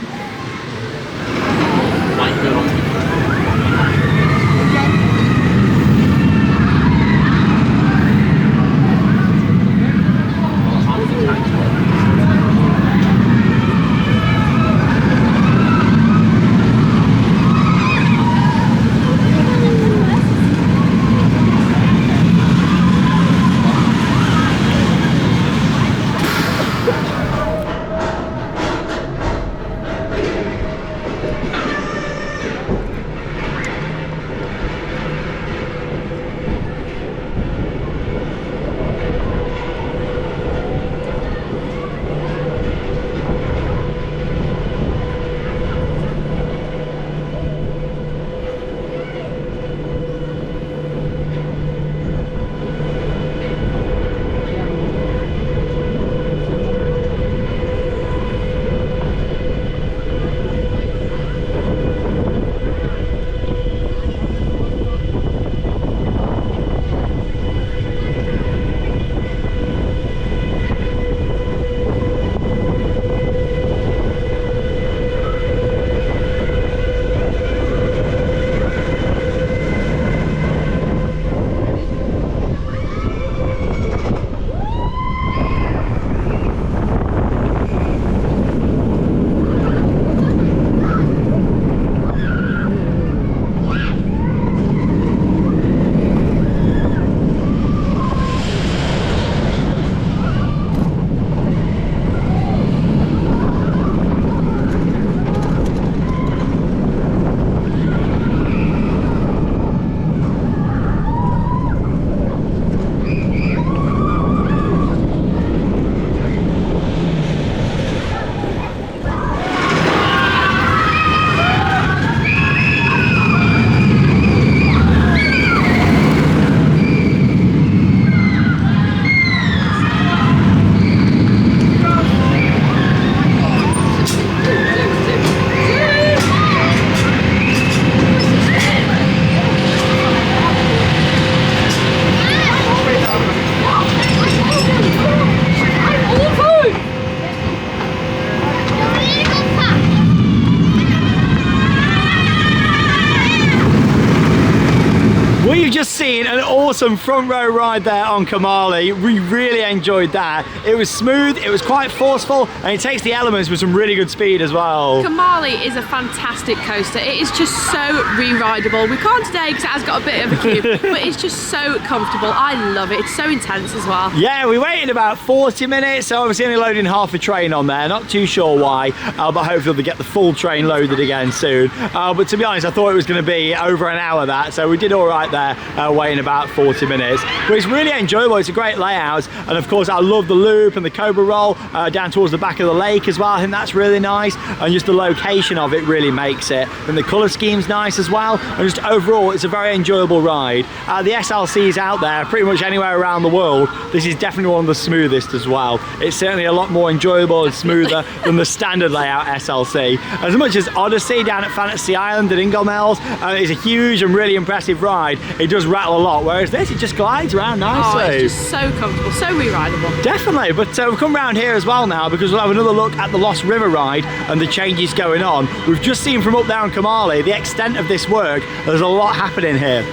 Seen an awesome front row ride there on Kumali. We really enjoyed that. It was smooth, it was quite forceful, and it takes the elements with some really good speed as well. Kumali is a fantastic coaster. It is just so re-rideable. We can't today because it has got a bit of a queue, but it's just so comfortable. I love it. It's so intense as well. Yeah, we waited about 40 minutes, so obviously only loading half a train on there. Not too sure why, but hopefully we'll get the full train loaded again soon. But to be honest, I thought it was going to be over an hour that, so we did all right there, waiting about 40 minutes. But it's really enjoyable. It's a great layout, and of course I love the loop and the cobra roll down towards the back of the lake as well. I think that's really nice, and just the location of it really makes it. And the colour scheme's nice as well, and just overall it's a very enjoyable ride. The SLCs out there pretty much anywhere around the world, this is definitely one of the smoothest as well. It's certainly a lot more enjoyable and smoother than the standard layout SLC. As much as Odyssey down at Fantasy Island at Inglemells is a huge and really impressive ride, it does rattle a lot, whereas this, it just glides around nicely. Oh, it's just so comfortable, so re-rideable. Definitely, but we've come round here as well now because we'll have another look at the Lost River ride and the changes going on. We've just seen from up there on Kumali the extent of this work. There's a lot happening here.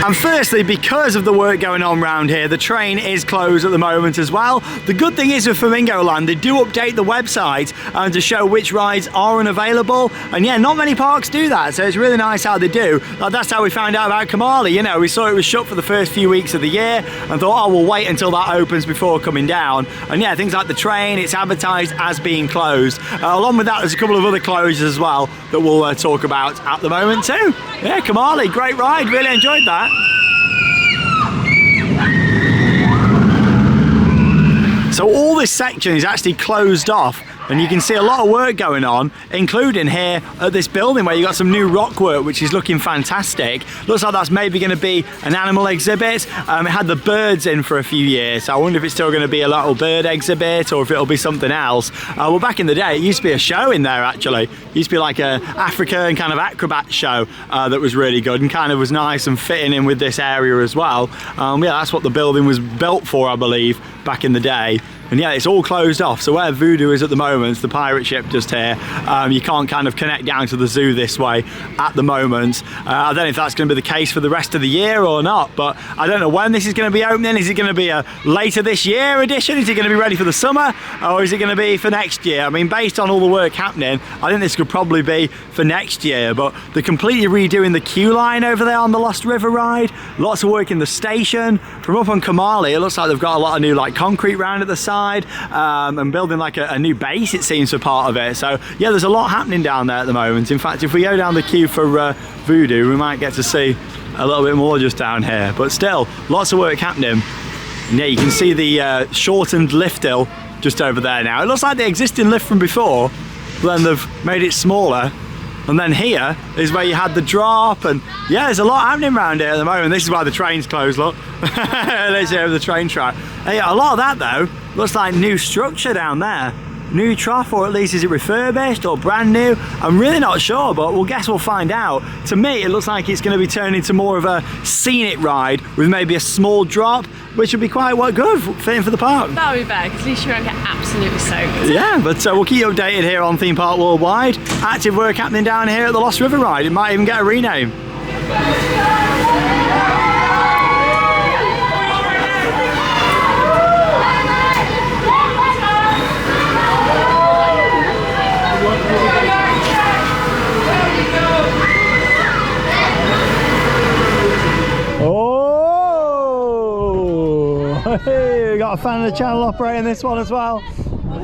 And firstly, because of the work going on around here, the train is closed at the moment as well. The good thing is with Flamingo Land, they do update the website to show which rides are unavailable. And yeah, not many parks do that, so it's really nice how they do. Like, that's how we found out about Kumali. You know, we saw it was shut for the first few weeks of the year and thought, oh, we'll wait until that opens before coming down. And yeah, things like the train, it's advertised as being closed. Along with that, there's a couple of other closures as well that we'll talk about at the moment too. Yeah, Kumali, great ride, really enjoyed that. So all this section is actually closed off and you can see a lot of work going on, including here at this building where you got some new rock work, which is looking fantastic. Looks like that's maybe going to be an animal exhibit. It had the birds in for a few years, so I wonder if it's still going to be a little bird exhibit or if it'll be something else. Well, back in the day, it used to be a show in there actually. It used to be like a African kind of acrobat show that was really good and kind of was nice and fitting in with this area as well. Yeah, that's what the building was built for, I believe, back in the day. And yeah, it's all closed off. So where Voodoo is at the moment, the pirate ship just here, you can't kind of connect down to the zoo this way at the moment. I don't know if that's going to be the case for the rest of the year or not, but I don't know when this is going to be opening. Is it going to be a later this year edition? Is it going to be ready for the summer? Or is it going to be for next year? I mean, based on all the work happening, I think this could probably be for next year, but they're completely redoing the queue line over there on the Lost River ride. Lots of work in the station. From up on Kumali, it looks like they've got a lot of new like concrete round at the side. And building like a new base, it seems, for part of it. So yeah, there's a lot happening down there at the moment. In fact, if we go down the queue for Voodoo, we might get to see a little bit more just down here, but still lots of work happening. And yeah, you can see the shortened lift hill just over there now. It looks like the existing lift from before, but then they've made it smaller. And then here is where you had the drop, and yeah, there's a lot happening around here at the moment. This is why the train's closed, look. Let's hear the train track. Yeah, a lot of that though looks like new structure down there. New trough, or at least is it refurbished or brand new? I'm really not sure, but we'll find out. To me, it looks like it's going to be turned into more of a scenic ride with maybe a small drop, which would be quite good fitting for the park. That would be better, because at least you won't get absolutely soaked. Yeah, but we'll keep you updated here on Theme Park Worldwide. Active work happening down here at the Lost River ride. It might even get a rename. Hey, we got a fan of the channel operating this one as well.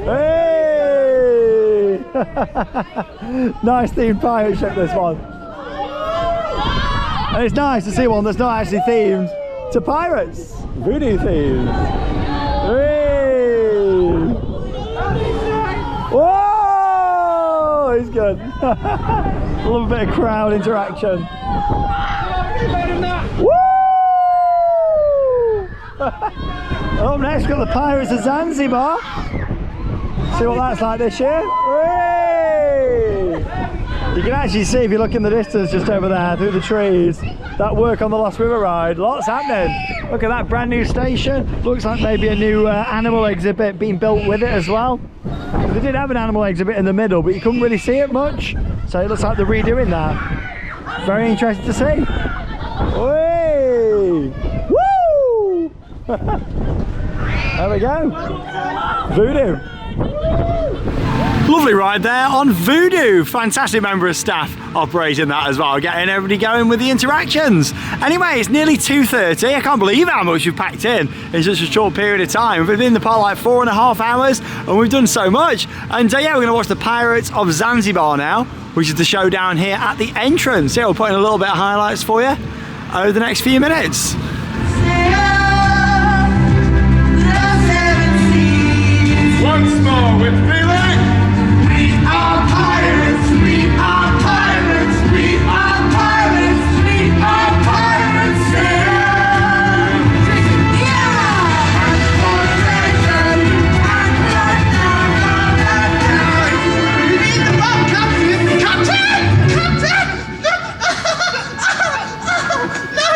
Hey! Nice themed pirate ship, this one. And it's nice to see one that's not actually themed to pirates. Voodoo themed. Hey! Whoa! It's good. Love a bit of crowd interaction. Woo! Up next, we've got the Pirates of Zanzibar. See what that's like this year. Hooray! You can actually see, if you look in the distance just over there through the trees, that work on the Lost River ride. Lots happening. Look at that brand new station. Looks like maybe a new animal exhibit being built with it as well. They did have an animal exhibit in the middle, but you couldn't really see it much. So it looks like they're redoing that. Very interesting to see. Hooray! There we go. Voodoo. Lovely ride there on Voodoo. Fantastic member of staff operating that as well, getting everybody going with the interactions. Anyway, it's nearly 2:30. I can't believe how much we've packed in such a short period of time. We've been in the park like 4.5 hours and we've done so much. And yeah, we're going to watch the Pirates of Zanzibar now, which is the show down here at the entrance. Yeah, we'll put in a little bit of highlights for you over the next few minutes. Once more with feeling. We are pirates, we are pirates, we are pirates, we are pirates, yeah! And for treasure, and blood, we need the boat, Captain! Captain! Captain! No!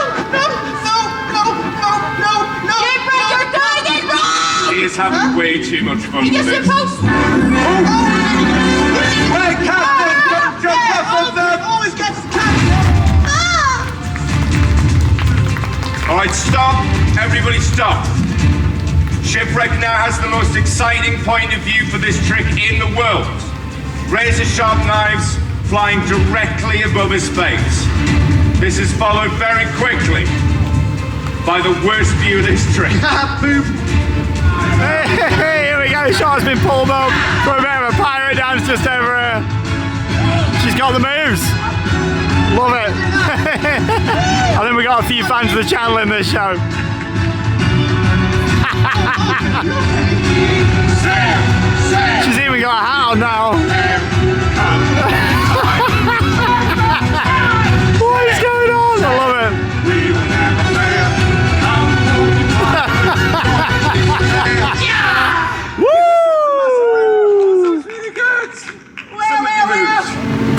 You're doing it wrong! He is having way too much fun with this. You're supposed to. Wait, Captain! Don't jump off of them! Always gets the captain! Alright, stop. Everybody stop. Shipwreck now has the most exciting point of view for this trick in the world. Razor-sharp knives flying directly above his face. This is followed very quickly by the worst view of this trick. Boop. Hey, here we go. Shot's been pulled up for a bit of a pirate dance just over here. She's got the moves. Love it. I think we got a few fans of the channel in this show. She's even got a hat on now. What is going on? I love it. Woo!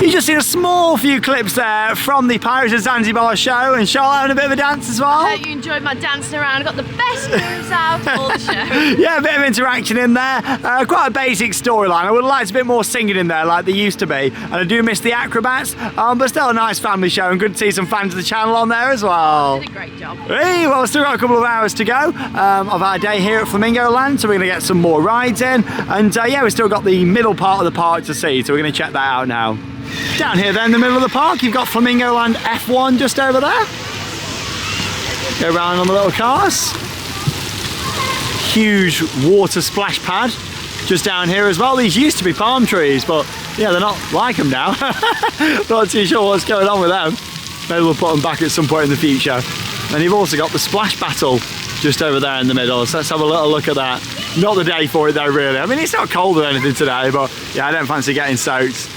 You just seen a small few clips there from the Pirates of Zanzibar show, and Charlotte having a bit of a dance as well. I hope you enjoyed my dancing around. I got the best moves out of all the show. Yeah, a bit of interaction in there. Quite a basic storyline. I would have liked a bit more singing in there like there used to be. And I do miss the acrobats, but still a nice family show, and good to see some fans of the channel on there as well. You did a great job. Hey, well, we've still got a couple of hours to go of our day here at Flamingo Land, so we're going to get some more rides in. And yeah, we've still got the middle part of the park to see, so we're going to check that out now. Down here then in the middle of the park, you've got Flamingo Land F1 just over there. Go around on the little cars. Huge water splash pad just down here as well. These used to be palm trees, but yeah, they're not like them now. Not too sure what's going on with them. Maybe we'll put them back at some point in the future. And you've also got the splash battle just over there in the middle, so let's have a little look at that. Not the day for it though, really. I mean, it's not cold or anything today, but yeah, I don't fancy getting soaked.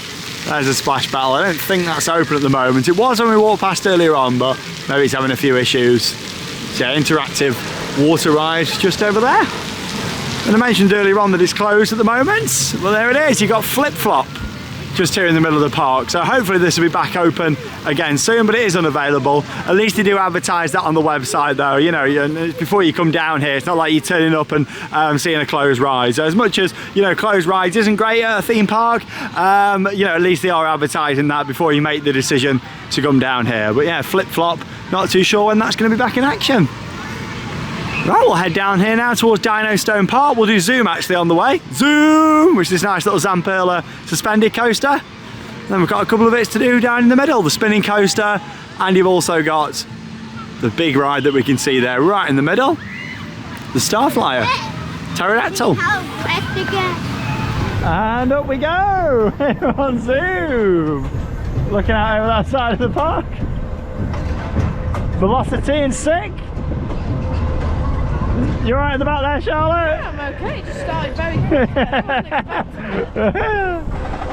There's a splash battle. I don't think that's open at the moment. It was when we walked past earlier on, but maybe it's having a few issues. So yeah, interactive water ride just over there. And I mentioned earlier on that it's closed at the moment. Well, there it is. You've got Flip Flop just here in the middle of the park. So hopefully this will be back open again soon, but it is unavailable. At least they do advertise that on the website though. You know, before you come down here, it's not like you're turning up and seeing a closed ride. So as much as, you know, closed rides isn't great at a theme park, you know, at least they are advertising that before you make the decision to come down here. But yeah, Flip Flop, not too sure when that's going to be back in action. Right, we'll head down here now towards Dino Stone Park. We'll do Zoom actually on the way. Zoom, which is this nice little Zamperla suspended coaster. Then we've got a couple of bits to do down in the middle, the spinning coaster, and you've also got the big ride that we can see there right in the middle, the Starflyer, Pterodactyl. And up we go, on Zoom. Looking out over that side of the park. Velocity and Sick. You alright in the back there, Charlotte? Yeah, I'm okay. Just started very quick.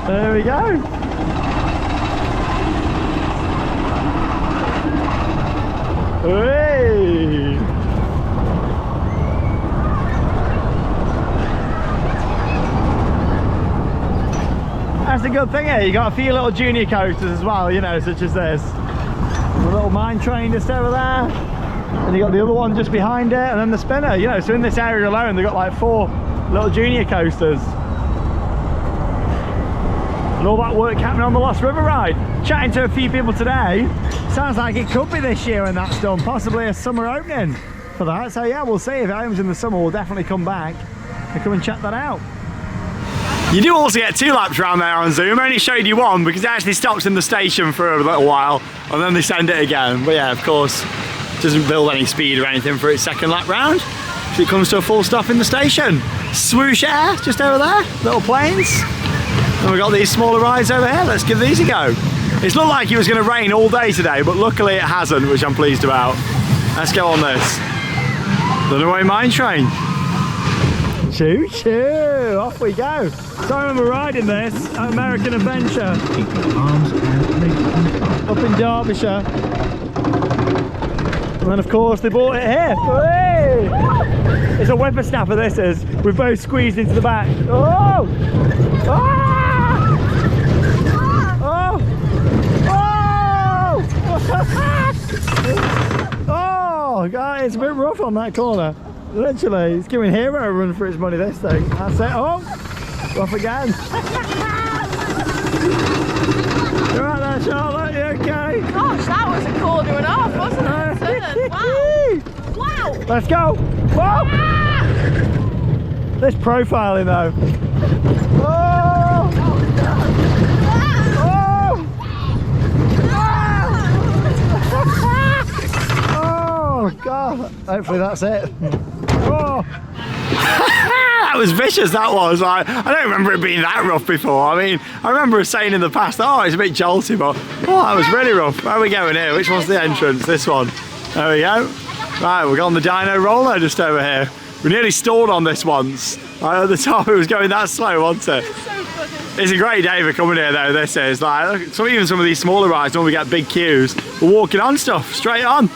There we go. Hey! That's the good thing here. You got a few little junior coasters as well, you know, such as this. A little mine train just over there. And you got the other one just behind it, and then the spinner, you know, so in this area alone they've got like 4 little junior coasters. And all that work happening on the Lost River ride. Chatting to a few people today, sounds like it could be this year when that's done, possibly a summer opening for that. So yeah, we'll see. If it opens in the summer, we'll definitely come back and come and check that out. You do also get 2 laps around there on Zoom. I only showed you one because it actually stops in the station for a little while and then they send it again. But yeah, of course, doesn't build any speed or anything for its second lap round. So it comes to a full stop in the station. Swoosh Air just over there, little planes. And we've got these smaller rides over here. Let's give these a go. It's looked like it was going to rain all day today, but luckily it hasn't, which I'm pleased about. Let's go on this. Runaway Mine Train. Choo choo, off we go. So I remember riding this at American Adventure up in Derbyshire. And then of course they bought it here. Hey! It's a whippersnapper this is. We've both squeezed into the back. Oh! Ah! Oh! Oh! Oh! God, it's a bit rough on that corner. Literally, it's giving Hero a run for his money, this thing. That's it. Oh! Off again. You're right there, Charlotte, you okay? Gosh, that was a corner and a half, wasn't it? Wow. Wow. Let's go. Whoa. Ah! This profiling though. Oh. Oh. Oh God. Hopefully that's it. Oh. That was vicious, that was. I don't remember it being that rough before. I mean, I remember saying in the past, oh, it's a bit jolty, but oh, that was really rough. Where are we going here? Which one's the entrance? This one. There we go. Right, we've got on the Dino roller just over here. We nearly stalled on this once. At the top it was going that slow, wasn't it? It's a great day for coming here though, this is. Like, so even some of these smaller rides, when we get big queues, we're walking on stuff, straight on.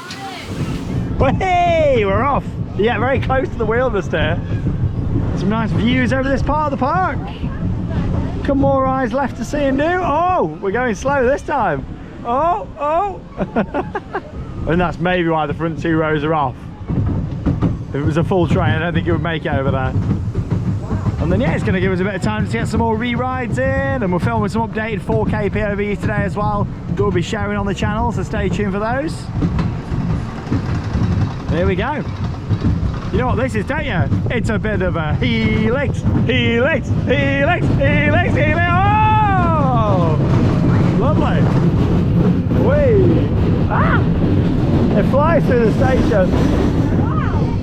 Hey, we're off. You get very close to the wilderness there. Some nice views over this part of the park. Couple more rides left to see and do. Oh, we're going slow this time. Oh, oh. And that's maybe why the front 2 rows are off. If it was a full train, I don't think it would make it over there. And then yeah, it's going to give us a bit of time to get some more re-rides in, and we're filming some updated 4K POVs today as well that we'll be sharing on the channel, so stay tuned for those. Here we go. You know what this is, don't you? It's a bit of a helix, helix, helix, helix, helix. Oh! Lovely. Whee! Ah! It flies through the station.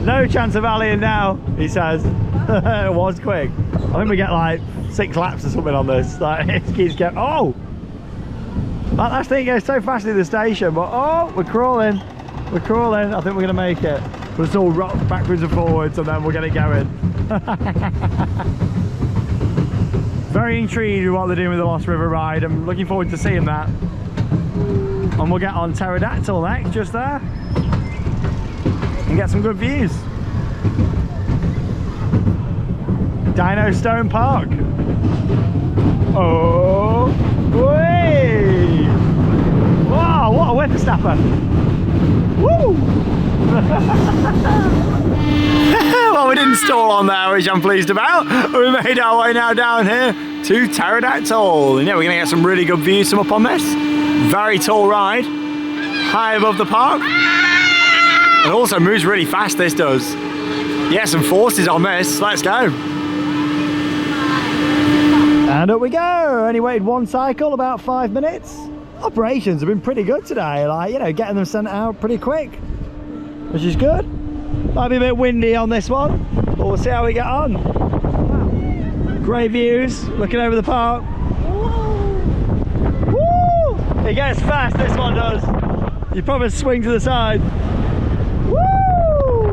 No chance of alleying now, he says. It was quick. I think we get like 6 laps or something on this. Like, it keeps going. Oh! That last thing goes so fast through the station, but oh, we're crawling. We're crawling. I think we're going to make it. But it's all rock backwards and forwards, and then we'll get it going. Very intrigued with what they're doing with the Lost River ride. I'm looking forward to seeing that. And we'll get on Pterodactyl next, just there. And get some good views. Dino Stone Park. Oh, whee! Wow, what a whippersnapper! Woo! Well, we didn't stall on there, which I'm pleased about. We made our way now down here to Pterodactyl. And yeah, we're gonna get some really good views from up on this. Very tall ride, high above the park. It also moves really fast, this does. Yeah, some forces on this, let's go. And up we go. Only waited 1 cycle, about 5 minutes. Operations have been pretty good today, like, you know, getting them sent out pretty quick, which is good. Might be a bit windy on this one, but we'll see how we get on. Great views, looking over the park. Woo! It gets fast, this one does. You probably swing to the side. Woo!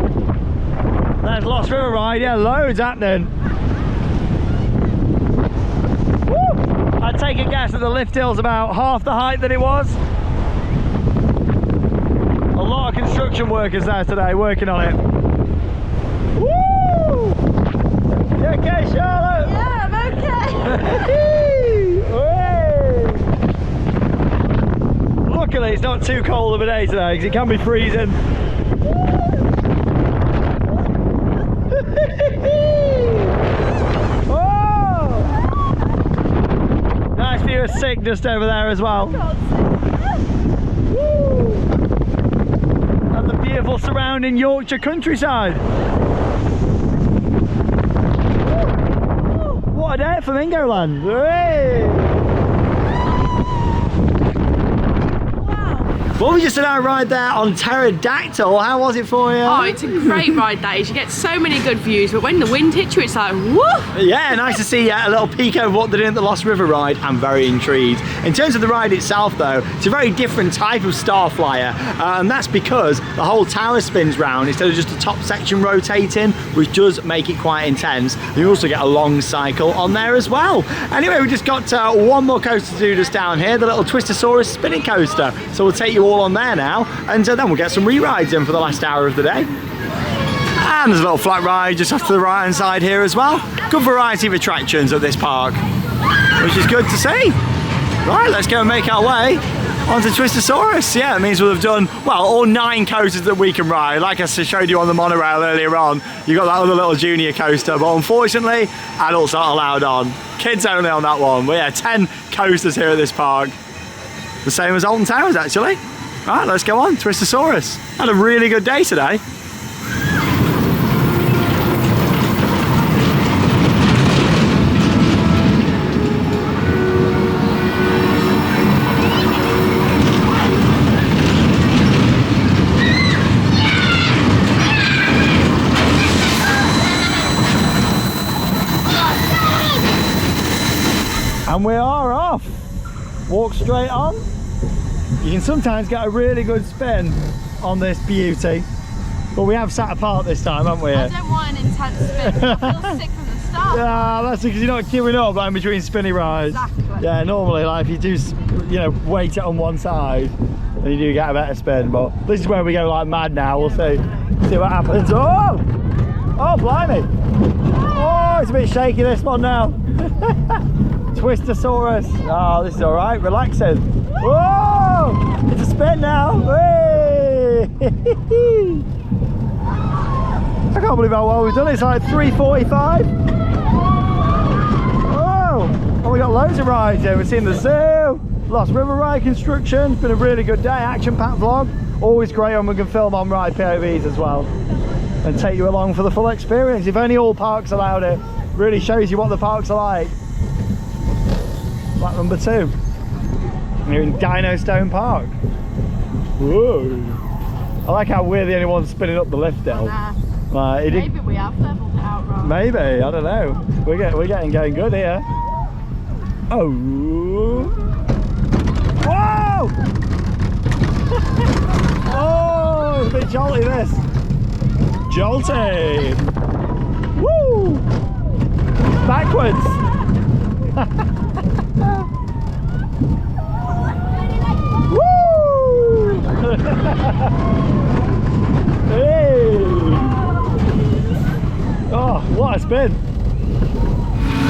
There's Lost River ride, yeah, loads happening. I'd take a guess that the lift hill's about half the height that it was. A lot of construction workers there today working on it. Woo! You okay, Charlotte? Yeah, I'm okay. Luckily it's not too cold of a day today because it can be freezing. Nice view of Sick just over there as well. And the beautiful surrounding Yorkshire countryside. What a day at Flamingo Land. Hey! Well, we just did our ride there on Pterodactyl. How was it for you? Oh, it's a great ride, that is. You get so many good views, but when the wind hits you, it's like, woo! Yeah, nice to see a little peek over what they're doing at the Lost River ride. I'm very intrigued. In terms of the ride itself, though, it's a very different type of star flyer, and that's because the whole tower spins round instead of just the top section rotating, which does make it quite intense. And you also get a long cycle on there as well. Anyway, we just got one more coaster to do just down here, the little Twistosaurus spinning coaster. So we'll take you all on there now, and then we'll get some re-rides in for the last hour of the day. And there's a little flat ride just off to the right hand side here as well. Good variety of attractions at this park, which is good to see. Right, let's go and make our way onto Twistosaurus. Yeah, it means we'll have done, well, all 9 coasters that we can ride. Like I showed you on the monorail earlier on, you got that other little junior coaster, but unfortunately, adults aren't allowed on. Kids only on that one. But yeah, 10 coasters here at this park. The same as Alton Towers, actually. Right, let's go on, Twistosaurus. Had a really good day today. And we are off. Walk straight on. You can sometimes get a really good spin on this beauty, but Well, we have sat apart this time, haven't we? I don't want an intense spin. I feel sick from the start. Yeah, that's because you're not queuing up like in between spinny rides. Exactly. Yeah, normally like if you do, you know, weight it on one side, then you do get a better spin. But this is where we go like mad now. We'll see what happens. Oh, blimey! Oh, it's a bit shaky this one now. Twistosaurus. Oh, this is all right. Relaxing. Whoa! It's a spin now. Hey! I can't believe how well we've done it. It's like 3:45. Oh! Oh, we got loads of rides here. We've seen the zoo, Lost River ride construction. It's been a really good day. Action-packed vlog. Always great when we can film on ride POVs as well and take you along for the full experience. If only all parks allowed it. Really shows you what the parks are like. Lap number 2. We're in Dino Stone Park. Whoa! I like how we're the only ones spinning up the lift hill. Maybe we have leveled it out wrong. Maybe, I don't know. We're getting going good here. Oh! Whoa! Oh, it's a bit jolty this. Jolty! Woo! Backwards! Woo! Hey! Oh, what a spin!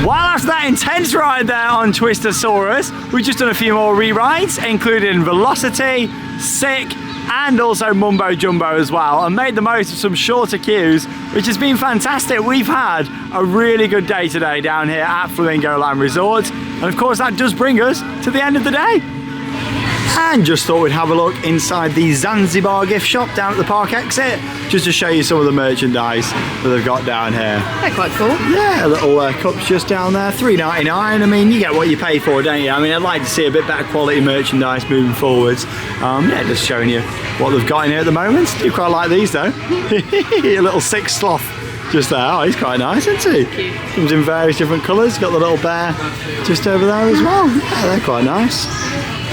Well, after that intense ride there on Twistosaurus, we've just done a few more re-rides, including Velocity, Sick, and also Mumbo Jumbo as well, and made the most of some shorter queues, which has been fantastic. We've had a really good day today down here at Flamingo Land Resort, and of course that does bring us to the end of the day. And just thought we'd have a look inside the Zanzibar gift shop down at the park exit, just to show you some of the merchandise that they've got down here. They're quite cool. Yeah, little cups just down there, $3.99. I mean, you get what you pay for, don't you? I mean, I'd like to see a bit better quality merchandise moving forwards. Yeah, just showing you what they've got in here at the moment. Do quite like these though. A little Sick sloth just there. Oh, he's quite nice, isn't he? Cute. Comes in various different colours. Got the little bear just over there as well. Yeah, they're quite nice.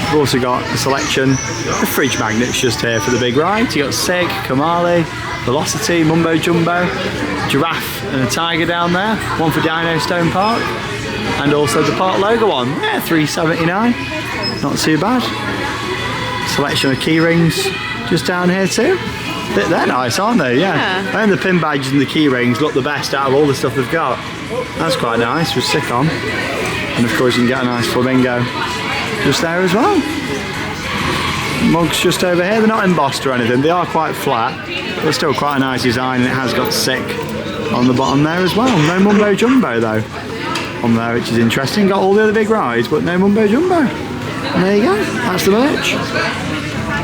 We've also got a selection of fridge magnets just here for the big rides. You got Sig, Kumali, Velocity, Mumbo Jumbo, giraffe and a tiger down there. One for Dino Stone Park, and also the park logo one. Yeah, $3.79. Not too bad. Selection of key rings just down here too. They're nice, aren't they? Yeah. And the pin badges and the key rings look the best out of all the stuff they've got. That's quite nice with Sick on. And of course you can get a nice flamingo just there as well. Mugs just over here, they're not embossed or anything, they are quite flat, but still quite a nice design, and it has got Sick on the bottom there as well. No Mumbo Jumbo though on there, which is interesting. Got all the other big rides, but no Mumbo Jumbo. And there you go, that's the merch.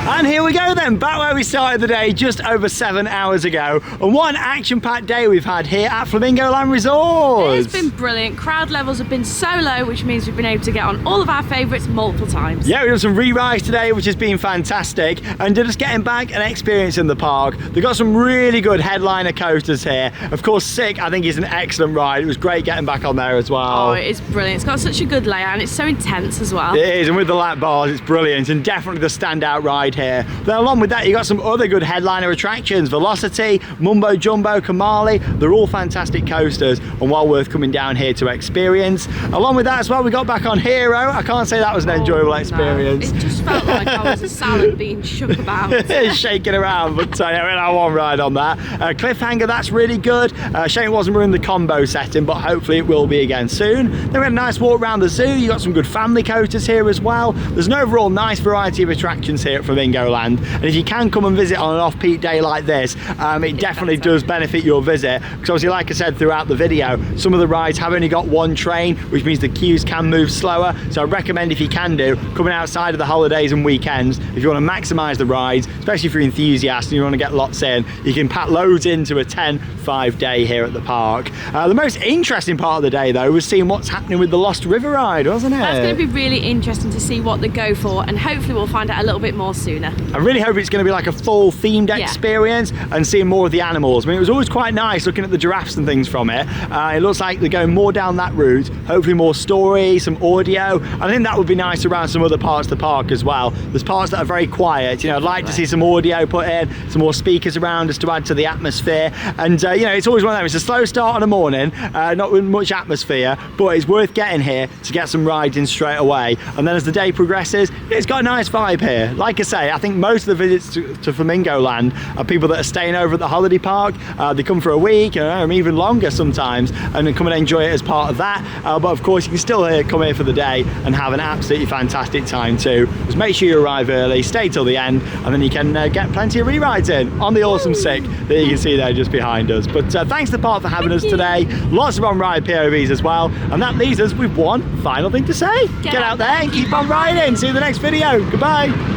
And here we go then, back where we started the day just over 7 hours ago. And what an action-packed day we've had here at Flamingo Land Resort. It's been brilliant. Crowd levels have been so low, which means we've been able to get on all of our favourites multiple times. Yeah, we've done some re-rides today, which has been fantastic. And just getting back and experiencing the park. They've got some really good headliner coasters here. Of course, Sick, I think, is an excellent ride. It was great getting back on there as well. Oh, it is brilliant. It's got such a good layout and it's so intense as well. It is, and with the lap bars, it's brilliant, and definitely the standout ride here. Then along with that, you got some other good headliner attractions. Velocity, Mumbo Jumbo, Kumali, they're all fantastic coasters and well worth coming down here to experience. Along with that as well, we got back on Hero. I can't say that was an enjoyable experience. No. It just felt like I was a salad being shook about. Shaking around, but yeah, we had one ride on that. Cliffhanger, that's really good. Shame it wasn't in the combo setting, but hopefully it will be again soon. Then we had a nice walk around the zoo. You got some good family coasters here as well. There's an overall nice variety of attractions here at Flamingo Land. And if you can come and visit on an off-peak day like this, it definitely does benefit your visit. Because obviously, like I said throughout the video, some of the rides have only got one train, which means the queues can move slower. So I recommend, if you can do, coming outside of the holidays and weekends, if you want to maximise the rides, especially if you're enthusiasts and you want to get lots in, you can pack loads into a 10-5 day here at the park. The most interesting part of the day, though, was seeing what's happening with the Lost River ride, wasn't it? That's going to be really interesting to see what they go for, and hopefully we'll find out a little bit more soon. sooner. I really hope it's going to be like a full themed experience and seeing more of the animals. I mean, it was always quite nice looking at the giraffes and things from it. It looks like they're going more down that route, hopefully more story, some audio. I think that would be nice around some other parts of the park as well. There's parts that are very quiet, you know. I'd like to see some audio put in, some more speakers around just to add to the atmosphere. And you know, it's always one of them, it's a slow start on a morning, not with much atmosphere, but it's worth getting here to get some rides in straight away. And then as the day progresses, it's got a nice vibe here. Like I say, I think most of the visits to Flamingo Land are people that are staying over at the holiday park. They come for a week, or even longer sometimes, and then come and enjoy it as part of that. But of course, you can still come here for the day and have an absolutely fantastic time too. Just make sure you arrive early, stay till the end, and then you can get plenty of re-rides in on the awesome Sick that you can see there just behind us. But thanks to the park for having us today. Lots of on-ride POVs as well, and that leaves us with one final thing to say. Get out there and keep on riding. See you in the next video. Goodbye.